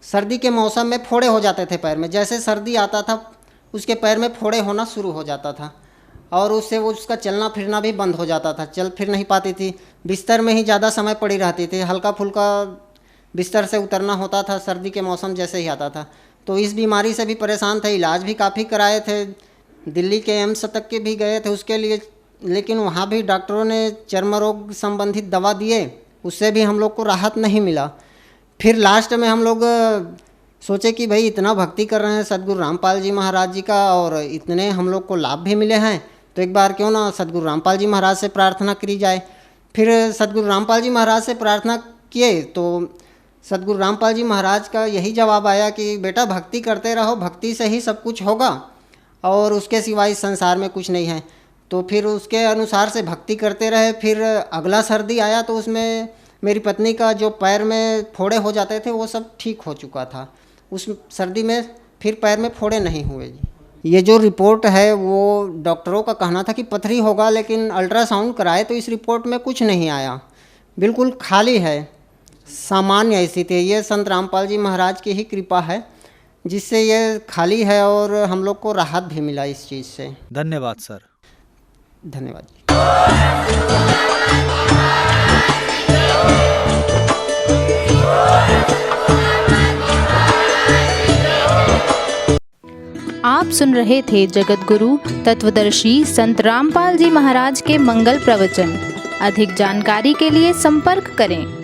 सर्दी के मौसम में फोड़े हो जाते थे पैर में। जैसे सर्दी आता था उसके पैर में फोड़े होना शुरू हो जाता था और उससे वो उसका चलना फिरना भी बंद हो जाता था, चल फिर नहीं पाती थी। बिस्तर में ही ज़्यादा समय पड़ी रहती थी, हल्का फुल्का बिस्तर से उतरना होता था सर्दी के मौसम जैसे ही आता था। तो इस बीमारी से भी परेशान थे, इलाज भी काफ़ी कराए थे, दिल्ली के एम्स तक के भी गए थे उसके लिए, लेकिन वहाँ भी डॉक्टरों ने चर्म रोग संबंधित दवा दिए, उससे भी हम लोग को राहत नहीं मिला। फिर लास्ट में हम लोग सोचे कि भाई इतना भक्ति कर रहे हैं सदगुरु रामपाल जी महाराज जी का और इतने हम लोग को लाभ भी मिले हैं, तो एक बार क्यों ना सदगुरु रामपाल जी महाराज से प्रार्थना करी जाए। फिर सदगुरु रामपाल जी महाराज से प्रार्थना किए तो सदगुरु रामपाल जी महाराज का यही जवाब आया कि बेटा भक्ति करते रहो, भक्ति से ही सब कुछ होगा और उसके सिवाय इस संसार में कुछ नहीं है। तो फिर उसके अनुसार से भक्ति करते रहे। फिर अगला सर्दी आया तो उसमें मेरी पत्नी का जो पैर में फोड़े हो जाते थे वो सब ठीक हो चुका था। उस सर्दी में फिर पैर में फोड़े नहीं हुए जी। ये जो रिपोर्ट है वो डॉक्टरों का कहना था कि पथरी होगा, लेकिन अल्ट्रासाउंड कराए तो इस रिपोर्ट में कुछ नहीं आया, बिल्कुल खाली है, सामान्य स्थिति है। ये संत रामपाल जी महाराज की ही कृपा है जिससे ये खाली है और हम लोग को राहत भी मिला इस चीज़ से। धन्यवाद सर। धन्यवाद जी। आप सुन रहे थे जगत गुरु तत्वदर्शी संत रामपाल जी महाराज के मंगल प्रवचन। अधिक जानकारी के लिए संपर्क करें।